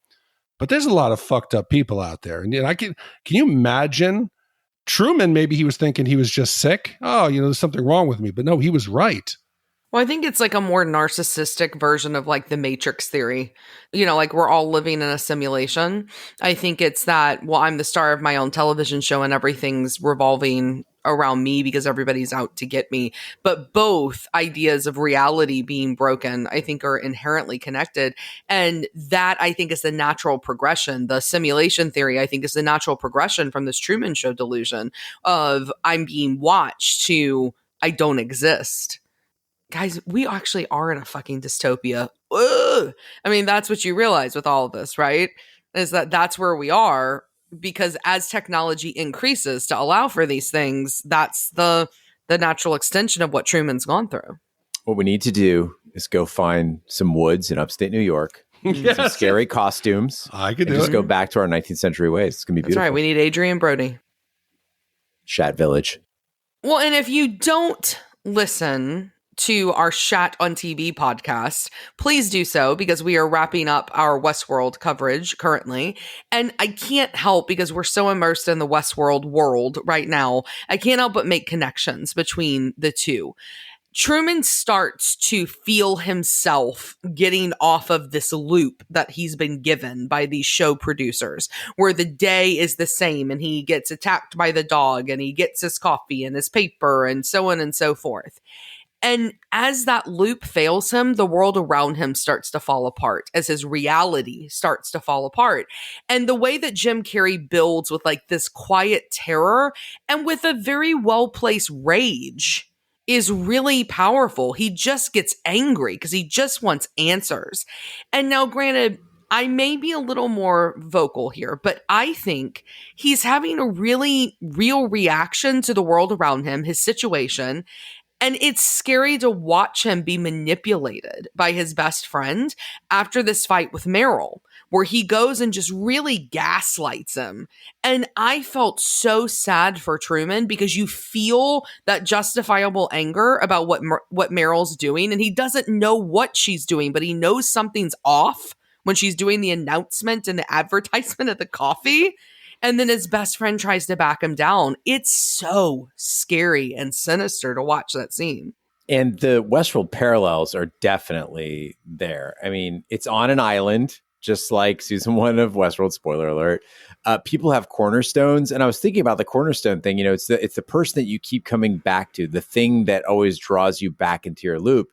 but there's a lot of fucked up people out there. And can you imagine Truman? Maybe he was thinking he was just sick. Oh, there's something wrong with me. But no, he was right. Well, I think it's like a more narcissistic version of like the Matrix theory. Like we're all living in a simulation. I think it's that, well, I'm the star of my own television show and everything's revolving around me because everybody's out to get me. But both ideas of reality being broken, I think, are inherently connected. And that, I think, is the natural progression. The simulation theory, I think, is the natural progression from this Truman Show delusion of I'm being watched to I don't exist. Guys, we actually are in a fucking dystopia. Ugh! I mean, that's what you realize with all of this, right? Is that that's where we are, because as technology increases to allow for these things, that's the natural extension of what Truman's gone through. What we need to do is go find some woods in upstate New York, some scary costumes. I could do just it. go back to our 19th century ways. It's going to be beautiful. That's right. We need Adrian Brody. Shat Village. Well, and if you don't listen to our Shat on TV podcast, please do so, because we are wrapping up our Westworld coverage currently. And I can't help, because we're so immersed in the Westworld world right now, I can't help but make connections between the two. Truman starts to feel himself getting off of this loop that he's been given by these show producers, where the day is the same and he gets attacked by the dog and he gets his coffee and his paper and so on and so forth. And as that loop fails him, the world around him starts to fall apart, as his reality starts to fall apart. And the way that Jim Carrey builds with like this quiet terror and with a very well-placed rage is really powerful. He just gets angry because he just wants answers. And now, granted, I may be a little more vocal here, but I think he's having a really real reaction to the world around him, his situation. And it's scary to watch him be manipulated by his best friend after this fight with Meryl, where he goes and just really gaslights him. And I felt so sad for Truman because you feel that justifiable anger about what Meryl's doing. And he doesn't know what she's doing, but he knows something's off when she's doing the announcement and the advertisement at the coffee. And then his best friend tries to back him down. It's so scary and sinister to watch that scene. And the Westworld parallels are definitely there. I mean, it's on an island, just like season 1 of Westworld, spoiler alert. People have cornerstones. And I was thinking about the cornerstone thing. You know, it's the person that you keep coming back to, the thing that always draws you back into your loop.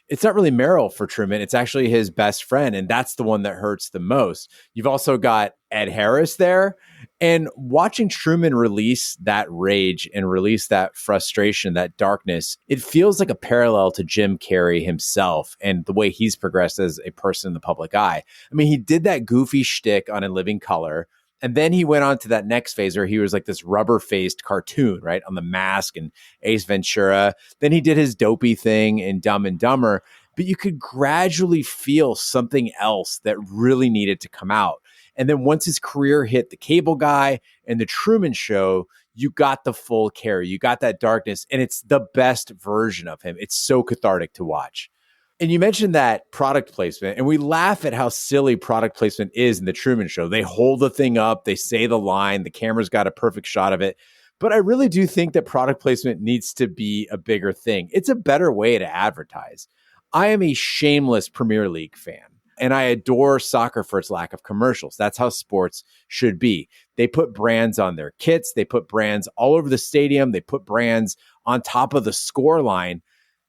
It's not really Meryl for Truman. It's actually his best friend. And that's the one that hurts the most. You've also got Ed Harris there. And watching Truman release that rage and release that frustration, that darkness, it feels like a parallel to Jim Carrey himself and the way he's progressed as a person in the public eye. I mean, he did that goofy shtick on In Living Color. And then he went on to that next phase where he was like this rubber-faced cartoon, right? On The Mask and Ace Ventura. Then he did his dopey thing in Dumb and Dumber. But you could gradually feel something else that really needed to come out. And then once his career hit The Cable Guy and The Truman Show, you got the full Carrey. You got that darkness. And it's the best version of him. It's so cathartic to watch. And you mentioned that product placement, and we laugh at how silly product placement is in The Truman Show. They hold the thing up, they say the line, the camera's got a perfect shot of it. But I really do think that product placement needs to be a bigger thing. It's a better way to advertise. I am a shameless Premier League fan, and I adore soccer for its lack of commercials. That's how sports should be. They put brands on their kits. They put brands all over the stadium. They put brands on top of the score line.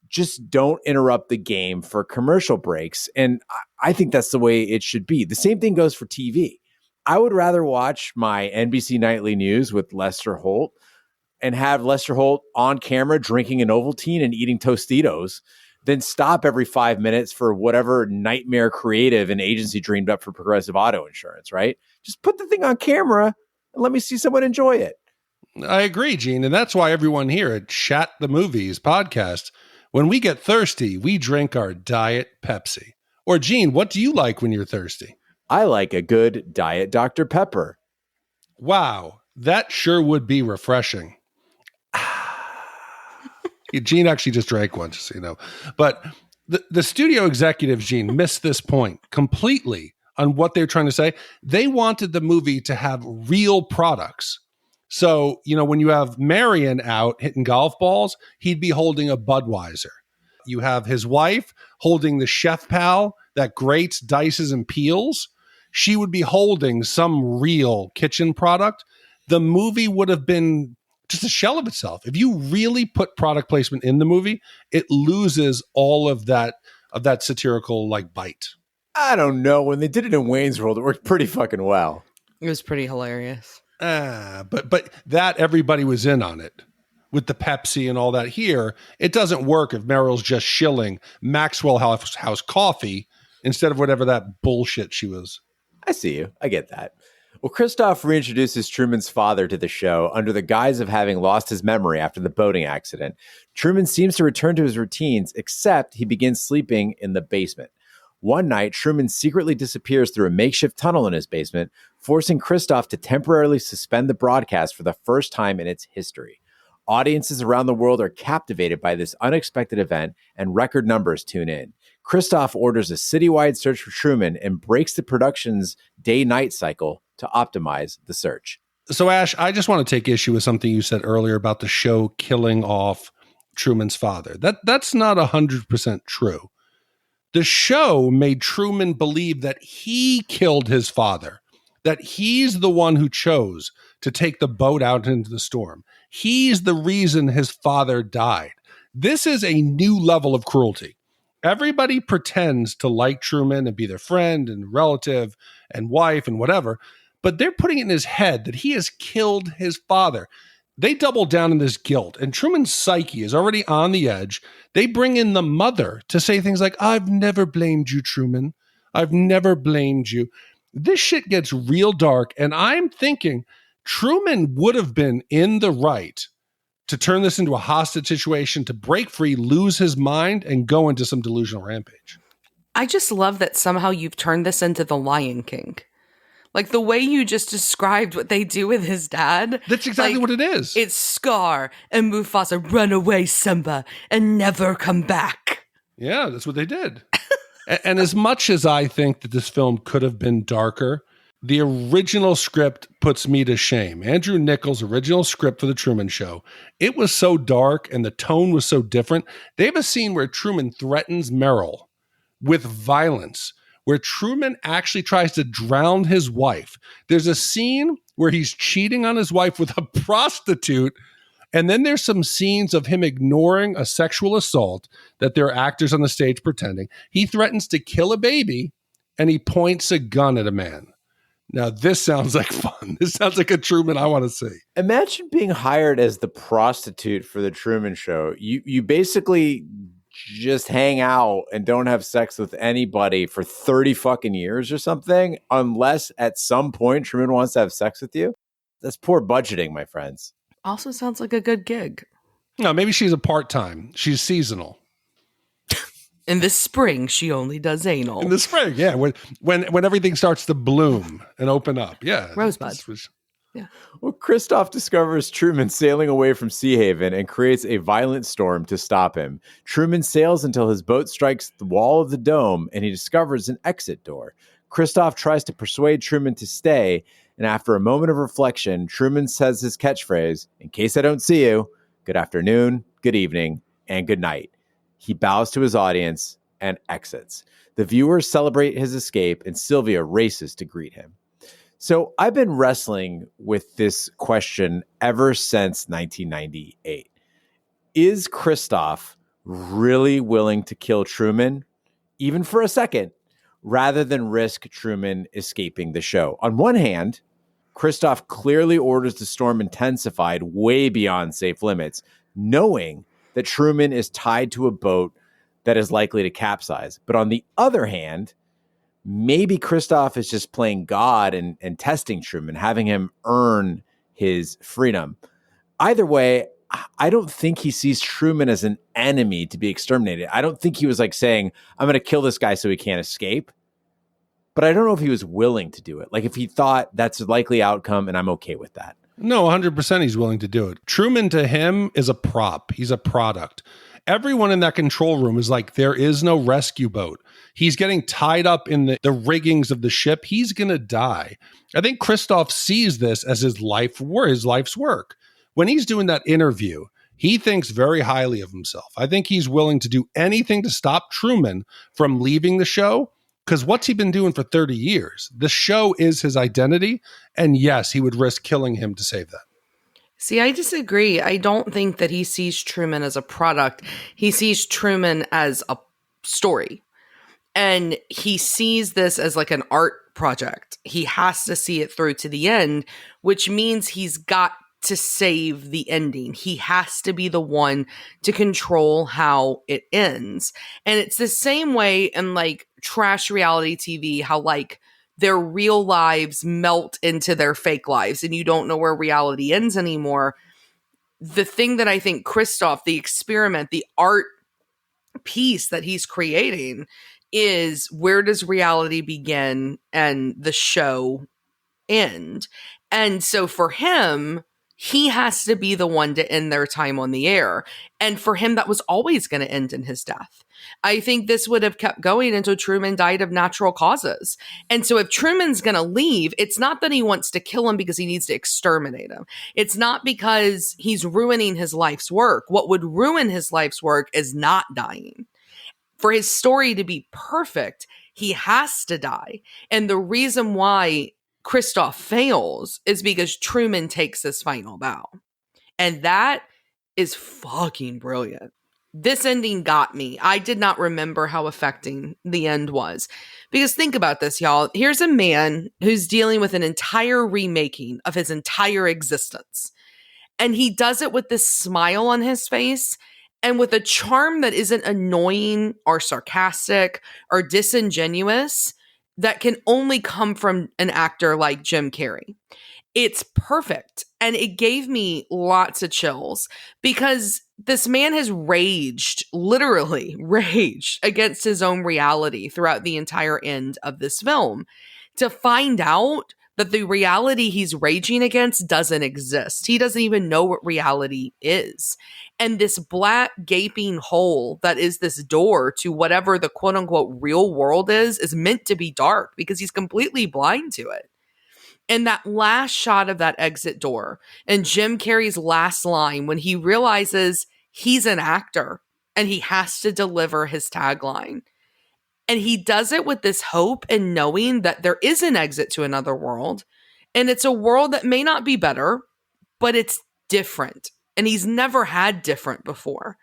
Just don't interrupt the game for commercial breaks. And I think that's the way it should be. The same thing goes for TV. I would rather watch my NBC Nightly News with Lester Holt and have Lester Holt on camera drinking an Ovaltine and eating Tostitos than stop every 5 minutes for whatever nightmare creative an agency dreamed up for Progressive Auto Insurance, right? Just put the thing on camera and let me see someone enjoy it. I agree, Gene. And that's why everyone here at Shat the Movies podcast, when we get thirsty, we drink our Diet Pepsi. Or Gene, what do you like when you're thirsty? I like a good Diet Dr. Pepper. Wow, that sure would be refreshing. Gene actually just drank one, just so you know. But the studio executives, Gene, missed this point completely on what they're trying to say. They wanted the movie to have real products. So, you know, when you have Marion out hitting golf balls, he'd be holding a Budweiser. You have his wife holding the Chef Pal that grates, dices, and peels. She would be holding some real kitchen product. The movie would have been just a shell of itself. If you really put product placement in the movie, it loses all of that satirical like bite. I don't know. When they did it in Wayne's World, it worked pretty fucking well. It was pretty hilarious. But that everybody was in on it with the Pepsi and all that. Here, it doesn't work if Meryl's just shilling Maxwell House coffee instead of whatever that bullshit she was. I see you. I get that. Well, Cristof reintroduces Truman's father to the show under the guise of having lost his memory after the boating accident. Truman seems to return to his routines, except he begins sleeping in the basement. One night, Truman secretly disappears through a makeshift tunnel in his basement, forcing Cristof to temporarily suspend the broadcast for the first time in its history. Audiences around the world are captivated by this unexpected event, and record numbers tune in. Cristof orders a citywide search for Truman and breaks the production's day-night cycle to optimize the search. So, Ash, I just want to take issue with something you said earlier about the show killing off Truman's father. That's not 100% true. The show made Truman believe that he killed his father, that he's the one who chose to take the boat out into the storm. He's the reason his father died. This is a new level of cruelty. Everybody pretends to like Truman and be their friend and relative and wife and whatever, but they're putting it in his head that he has killed his father. They double down in this guilt, and Truman's psyche is already on the edge. They bring in the mother to say things like, I've never blamed you, Truman. I've never blamed you. This shit gets real dark, and I'm thinking Truman would have been in the right to turn this into a hostage situation, to break free, lose his mind, and go into some delusional rampage. I just love that somehow you've turned this into The Lion King. Like the way you just described what they do with his dad. That's exactly what it is. It's Scar and Mufasa run away, Simba, and never come back. Yeah, that's what they did. And as much as I think that this film could have been darker, the original script puts me to shame. Andrew Niccol's original script for The Truman Show, it was so dark and the tone was so different. They have a scene where Truman threatens Meryl with violence, where Truman actually tries to drown his wife. There's a scene where he's cheating on his wife with a prostitute, and then there's some scenes of him ignoring a sexual assault that there are actors on the stage pretending. He threatens to kill a baby, and he points a gun at a man. Now, this sounds like fun. This sounds like a Truman I want to see. Imagine being hired as the prostitute for the Truman Show. You basically just hang out and don't have sex with anybody for 30 fucking years or something, unless at some point Truman wants to have sex with you. That's poor budgeting, my friends. Also sounds like a good gig. No, maybe she's a part-time. She's seasonal. In the spring, she only does anal. In the spring, yeah. When everything starts to bloom and open up. Yeah. Rosebud. Yeah. Well, Cristof discovers Truman sailing away from Sea Haven and creates a violent storm to stop him. Truman sails until his boat strikes the wall of the dome and he discovers an exit door. Cristof tries to persuade Truman to stay, and after a moment of reflection, Truman says his catchphrase, "In case I don't see you, good afternoon, good evening, and good night." He bows to his audience and exits. The viewers celebrate his escape, and Sylvia races to greet him. So I've been wrestling with this question ever since 1998. Is Cristof really willing to kill Truman, even for a second, rather than risk Truman escaping the show? On one hand, Cristof clearly orders the storm intensified way beyond safe limits, knowing that Truman is tied to a boat that is likely to capsize. But on the other hand, maybe Cristof is just playing God and testing Truman, having him earn his freedom. Either way, I don't think he sees Truman as an enemy to be exterminated. I don't think he was like saying, I'm going to kill this guy so he can't escape. But I don't know if he was willing to do it. Like if he thought that's a likely outcome and I'm okay with that. No, 100% he's willing to do it. Truman to him is a prop. He's a product. Everyone in that control room is like, there is no rescue boat. He's getting tied up in the riggings of the ship. He's going to die. I think Cristof sees this as his life's work. When he's doing that interview, he thinks very highly of himself. I think he's willing to do anything to stop Truman from leaving the show, because what's he been doing for 30 years? The show is his identity, and yes, he would risk killing him to save that. See, I disagree. I don't think that he sees Truman as a product. He sees Truman as a story. And he sees this as like an art project. He has to see it through to the end, which means he's got to save the ending. He has to be the one to control how it ends. And it's the same way in like trash reality TV, how like their real lives melt into their fake lives and you don't know where reality ends anymore. The thing that I think Cristof, the experiment, the art piece that he's creating is, where does reality begin and the show end? And so for him, he has to be the one to end their time on the air. And for him, that was always going to end in his death. I think this would have kept going until Truman died of natural causes. And so if Truman's going to leave, it's not that he wants to kill him because he needs to exterminate him. It's not because he's ruining his life's work. What would ruin his life's work is not dying. For his story to be perfect, he has to die. And the reason why Cristof fails is because Truman takes his final bow. And that is fucking brilliant. This ending got me. I did not remember how affecting the end was. Because think about this, y'all. Here's a man who's dealing with an entire remaking of his entire existence. And he does it with this smile on his face and with a charm that isn't annoying or sarcastic or disingenuous that can only come from an actor like Jim Carrey. It's perfect. And it gave me lots of chills because this man has literally raged against his own reality throughout the entire end of this film. To find out that the reality he's raging against doesn't exist. He doesn't even know what reality is. And this black gaping hole that is this door to whatever the quote unquote real world is meant to be dark because he's completely blind to it. And that last shot of that exit door and Jim Carrey's last line when he realizes he's an actor and he has to deliver his tagline. And he does it with this hope and knowing that there is an exit to another world. And it's a world that may not be better, but it's different. And he's never had different before.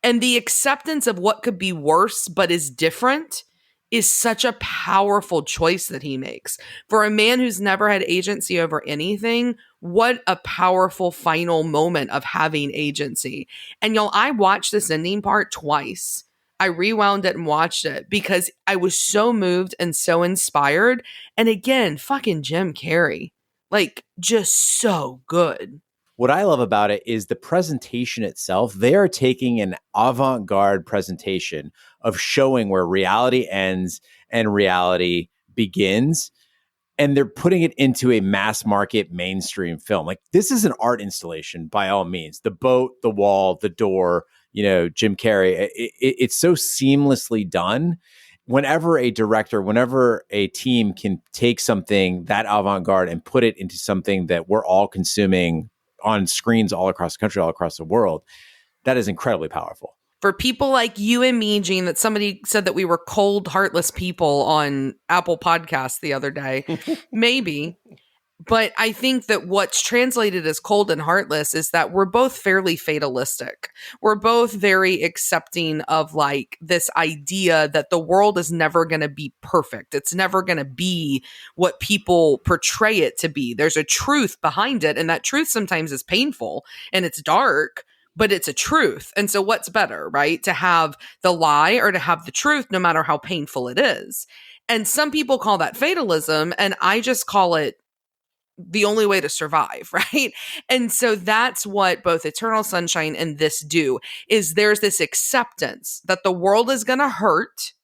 And the acceptance of what could be worse, but is different is such a powerful choice that he makes. For a man who's never had agency over anything, what a powerful final moment of having agency. And y'all, I watched this ending part twice. I rewound it and watched it because I was so moved and so inspired. And again, fucking Jim Carrey, like just so good. What I love about it is the presentation itself. They are taking an avant-garde presentation of showing where reality ends and reality begins. And they're putting it into a mass market mainstream film. Like this is an art installation by all means. The boat, the wall, the door, Jim Carrey, it's so seamlessly done. Whenever a director, whenever a team can take something that avant-garde and put it into something that we're all consuming on screens all across the country, all across the world, that is incredibly powerful. For people like you and me, Gene, that somebody said that we were cold, heartless people on Apple Podcasts the other day. Maybe. But I think that what's translated as cold and heartless is that we're both fairly fatalistic. We're both very accepting of like this idea that the world is never going to be perfect. It's never going to be what people portray it to be. There's a truth behind it. And that truth sometimes is painful and it's dark, but it's a truth. And so what's better, right? To have the lie or to have the truth, no matter how painful it is. And some people call that fatalism. And I just call it the only way to survive, right? And so that's what both Eternal Sunshine and this do, is there's this acceptance that the world is going to hurt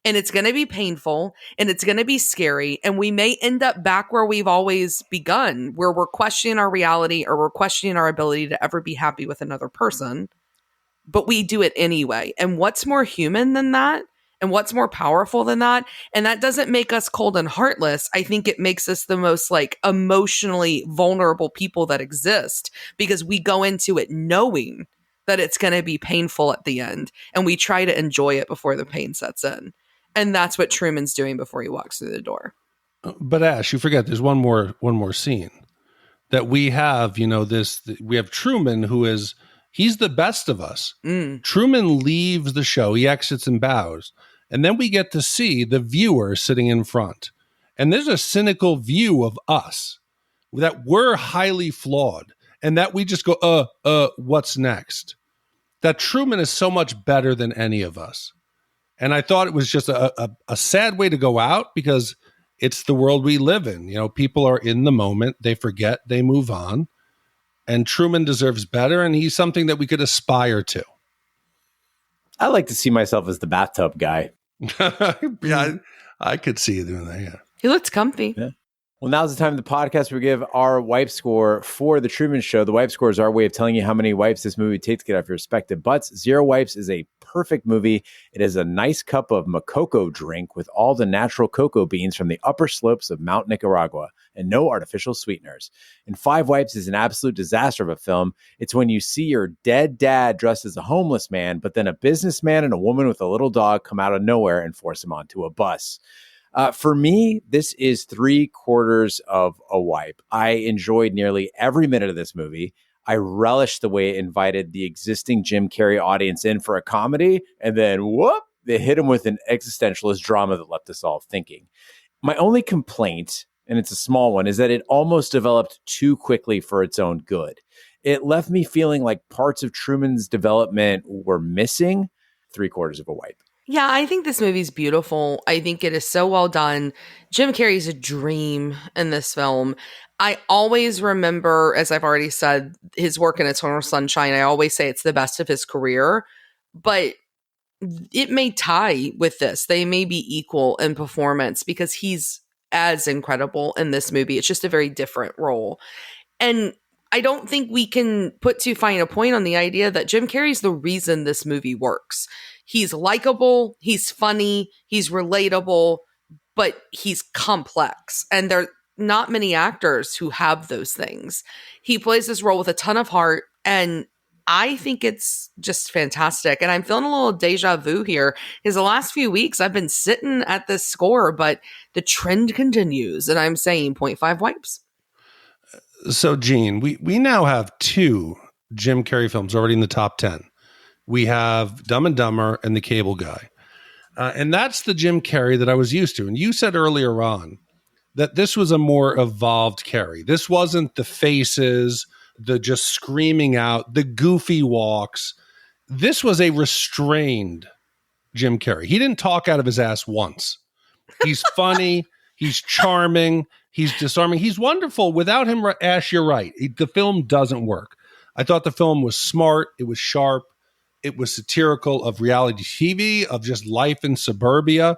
and it's going to be painful and it's going to be scary. And we may end up back where we've always begun, where we're questioning our reality or we're questioning our ability to ever be happy with another person, but we do it anyway. And what's more human than that? And what's more powerful than that? And that doesn't make us cold and heartless. I think it makes us the most like emotionally vulnerable people that exist because we go into it knowing that it's going to be painful at the end. And we try to enjoy it before the pain sets in. And that's what Truman's doing before he walks through the door. But Ash, you forget there's one more scene that we have, we have Truman he's the best of us. Truman leaves the show. He exits and bows. And then we get to see the viewer sitting in front. And there's a cynical view of us that we're highly flawed and that we just go, what's next? That Truman is so much better than any of us. And I thought it was just a sad way to go out because it's the world we live in. People are in the moment. They forget, they move on. And Truman deserves better, and he's something that we could aspire to. I like to see myself as the bathtub guy. Yeah, I could see you doing that, yeah. He looked comfy. Yeah. Well, now's the time of the podcast where we give our wipe score for The Truman Show. The wipe score is our way of telling you how many wipes this movie takes to get off your respective butts. 0 wipes is a perfect movie. It is a nice cup of Mococo drink with all the natural cocoa beans from the upper slopes of Mount Nicaragua and no artificial sweeteners. And 5 wipes is an absolute disaster of a film. It's when you see your dead dad dressed as a homeless man, but then a businessman and a woman with a little dog come out of nowhere and force him onto a bus. For me, this is 3/4 of a wipe. I enjoyed nearly every minute of this movie. I relished the way it invited the existing Jim Carrey audience in for a comedy, and then whoop, they hit him with an existentialist drama that left us all thinking. My only complaint, and it's a small one, is that it almost developed too quickly for its own good. it left me feeling like parts of Truman's development were missing. 3/4 of a wipe. Yeah, I think this movie's beautiful. I think it is so well done. Jim Carrey's a dream in this film. I always remember, as I've already said, his work in Eternal Sunshine. I always say it's the best of his career, but it may tie with this. They may be equal in performance because he's as incredible in this movie. It's just a very different role. And I don't think we can put too fine a point on the idea that Jim Carrey's the reason this movie works. He's likable, he's funny, he's relatable, but he's complex. And there are not many actors who have those things. He plays this role with a ton of heart, and I think it's just fantastic. And I'm feeling a little deja vu here because the last few weeks I've been sitting at this score, but the trend continues, and I'm saying 0.5 wipes. So, Gene, we now have 2 Jim Carrey films already in the top 10. We have Dumb and Dumber and The Cable Guy. And that's the Jim Carrey that I was used to. And you said earlier on that this was a more evolved Carrey. This wasn't the faces, the just screaming out, the goofy walks. This was a restrained Jim Carrey. He didn't talk out of his ass once. He's funny. He's charming. He's disarming. He's wonderful. Without him, Ash, you're right. The film doesn't work. I thought the film was smart. It was sharp. It was satirical of reality TV, of just life in suburbia.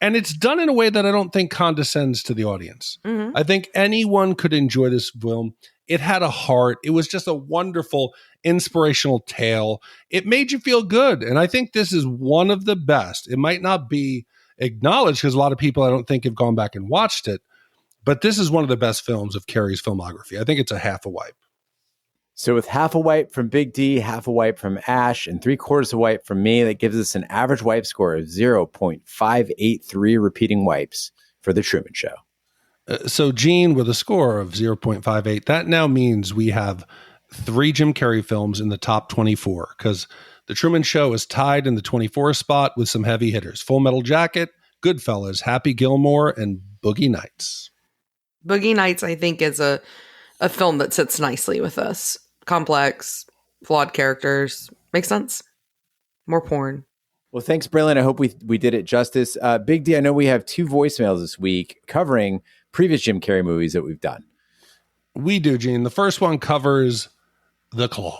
And it's done in a way that I don't think condescends to the audience. Mm-hmm. I think anyone could enjoy this film. It had a heart. It was just a wonderful, inspirational tale. It made you feel good. And I think this is one of the best. It might not be acknowledged because a lot of people I don't think have gone back and watched it. But this is one of the best films of Carrey's filmography. I think it's a half a wipe. So with half a wipe from Big D, half a wipe from Ash, and 3/4 a wipe from me, that gives us an average wipe score of 0.583 repeating wipes for The Truman Show. So Gene, with a score of 0.58, that now means we have 3 Jim Carrey films in the top 24 because The Truman Show is tied in the 24 spot with some heavy hitters. Full Metal Jacket, Goodfellas, Happy Gilmore, and Boogie Nights. Boogie Nights, I think, is a film that sits nicely with us. Complex, flawed characters. Makes sense. More porn. Well, thanks, Bralen. I hope we did it justice. Big D, I know we have 2 voicemails this week covering previous Jim Carrey movies that we've done. We do, Gene. The first one covers The Claw.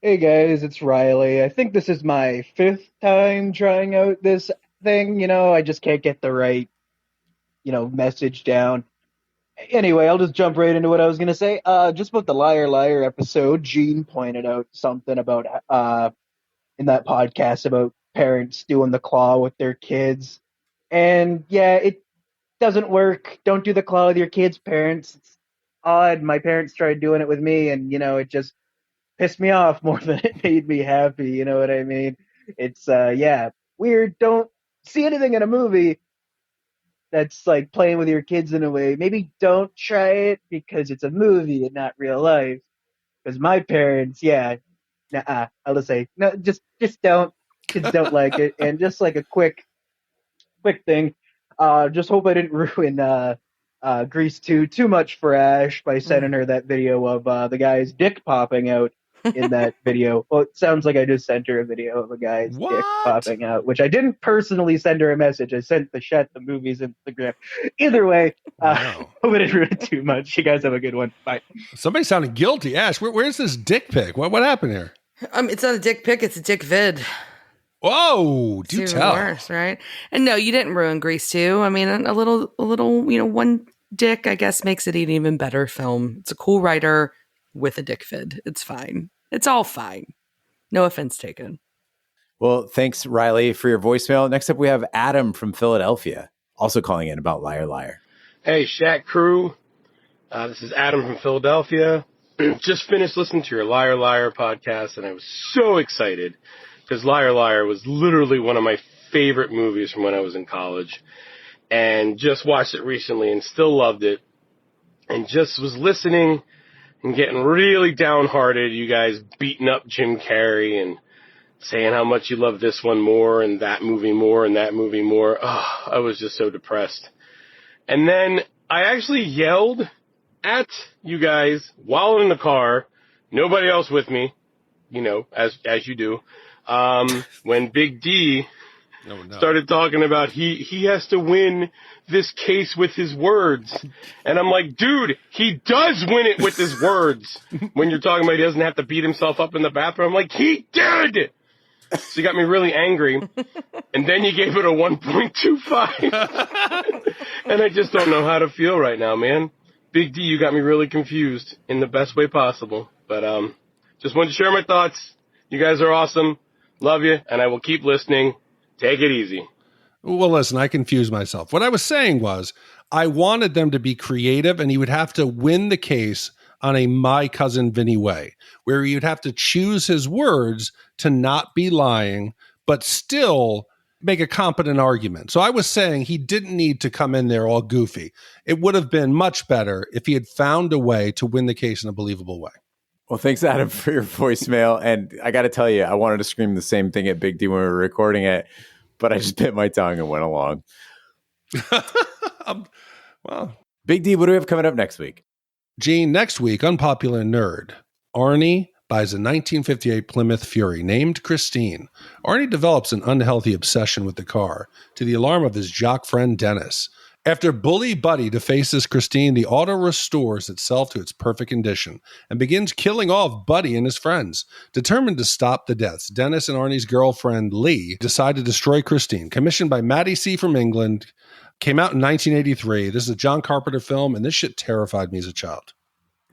Hey, guys, it's Riley. I think this is my 5th time trying out this thing. I just can't get the right, message down. Anyway, I'll just jump right into what I was going to say. Just about the Liar Liar episode, Gene pointed out something about in that podcast about parents doing the claw with their kids. And yeah, it doesn't work. Don't do the claw with your kids, parents. It's odd. My parents tried doing it with me, and, it just pissed me off more than it made me happy. You know what I mean? It's, weird. Don't see anything in a movie that's like playing with your kids in a way. Maybe don't try it because it's a movie and not real life. Because my parents, I'll just say, no, just don't. Kids don't like it. And just like a quick thing, just hope I didn't ruin Grease 2 too much for Ash by sending her that video of the guy's dick popping out in that video. Well, it sounds like I just sent her a video of a guy's dick popping out, which I didn't personally send her a message. I sent the Shat the Movies Instagram. Either way, hope I didn't ruin it too much. You guys have a good one. Bye. Somebody sounded guilty. Ash, where's this dick pic? What happened here? It's not a dick pic. It's a dick vid. Whoa, do tell. Worse, right? And no, you didn't ruin Grease 2. I mean, a little, one dick, I guess, makes it an even better film. It's a cool writer with a dick vid. It's fine. It's all fine. No offense taken. Well, thanks, Riley, for your voicemail. Next up, we have Adam from Philadelphia, also calling in about Liar Liar. Hey, Shat Crew. This is Adam from Philadelphia. Just finished listening to your Liar Liar podcast, and I was so excited because Liar Liar was literally one of my favorite movies from when I was in college, and just watched it recently and still loved it, and just was listening and getting really downhearted, you guys beating up Jim Carrey and saying how much you love this one more and that movie more and that movie more. Oh, I was just so depressed. And then I actually yelled at you guys while in the car, nobody else with me, as you do, when Big D started talking about he has to win this case with his words. And I'm like, dude, he does win it with his words. When you're talking about he doesn't have to beat himself up in the bathroom, I'm like, he did! So you got me really angry. And then you gave it a 1.25. And I just don't know how to feel right now, man. Big D, you got me really confused in the best way possible. But just wanted to share my thoughts. You guys are awesome. Love you. And I will keep listening. Take it easy. Well, listen, I confused myself. What I was saying was I wanted them to be creative, and he would have to win the case on a My Cousin Vinny way, where you'd have to choose his words to not be lying, but still make a competent argument. So I was saying he didn't need to come in there all goofy. It would have been much better if he had found a way to win the case in a believable way. Well, thanks, Adam, for your voicemail. And I got to tell you, I wanted to scream the same thing at Big D when we were recording it, but I just bit my tongue and went along. Well, Big D, what do we have coming up next week? Gene, next week, Unpopular Nerd. Arnie buys a 1958 Plymouth Fury named Christine. Arnie develops an unhealthy obsession with the car, to the alarm of his jock friend Dennis. After Bully Buddy defaces Christine, the auto restores itself to its perfect condition and begins killing off Buddy and his friends. Determined to stop the deaths, Dennis and Arnie's girlfriend Lee decide to destroy Christine. Commissioned by Matty C. from England, came out in 1983. This is a John Carpenter film, and this shit terrified me as a child.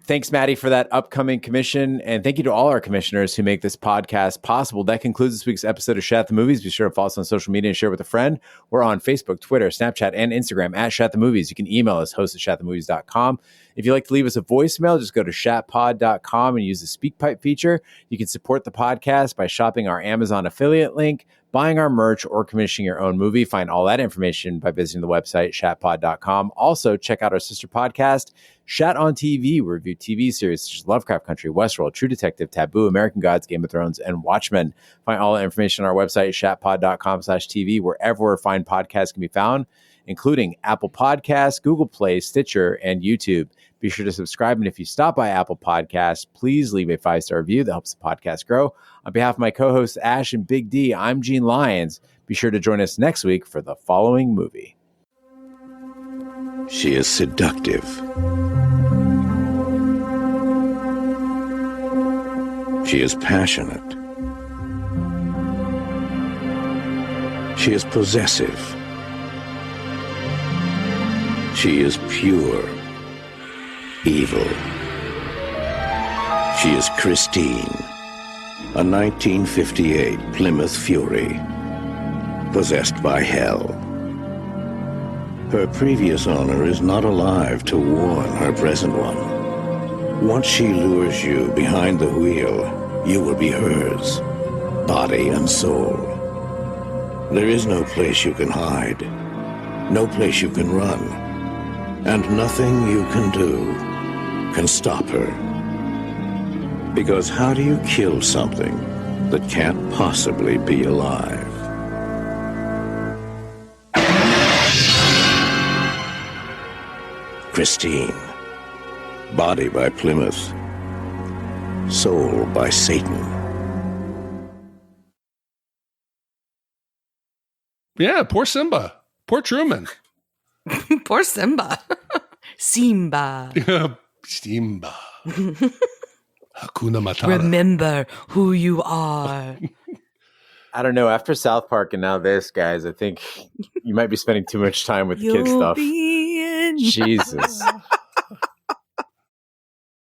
Thanks, Maddie, for that upcoming commission. And thank you to all our commissioners who make this podcast possible. That concludes this week's episode of Shat the Movies. Be sure to follow us on social media and share with a friend. We're on Facebook, Twitter, Snapchat, and Instagram at Shat the Movies. You can email us, host@shatthemovies.com. If you'd like to leave us a voicemail, just go to shatpod.com and use the SpeakPipe feature. You can support the podcast by shopping our Amazon affiliate link, buying our merch, or commissioning your own movie. Find all that information by visiting the website, shatpod.com. Also, check out our sister podcast, Shat on TV. We review TV series such as Lovecraft Country, Westworld, True Detective, Taboo, American Gods, Game of Thrones, and Watchmen. Find all that information on our website, shatpod.com/TV, wherever fine podcasts can be found, including Apple Podcasts, Google Play, Stitcher, and YouTube. Be sure to subscribe, and if you stop by Apple Podcasts, please leave a 5-star review. That helps the podcast grow. On behalf of my co-hosts, Ash and Big D, I'm Gene Lyons. Be sure to join us next week for the following movie. She is seductive. She is passionate. She is possessive. She is pure evil. She is Christine, a 1958 Plymouth Fury, possessed by hell. Her previous owner is not alive to warn her present one. Once she lures you behind the wheel, you will be hers, body and soul. There is no place you can hide, no place you can run, and nothing you can do can stop her. Because how do you kill something that can't possibly be alive? Christine, body by Plymouth, soul by Satan. Yeah, poor Simba. Poor Truman. Poor Simba. Simba. Simba. Hakuna Matata. Remember who you are. I don't know. After South Park and now this, guys, I think you might be spending too much time with the kid stuff. Jesus.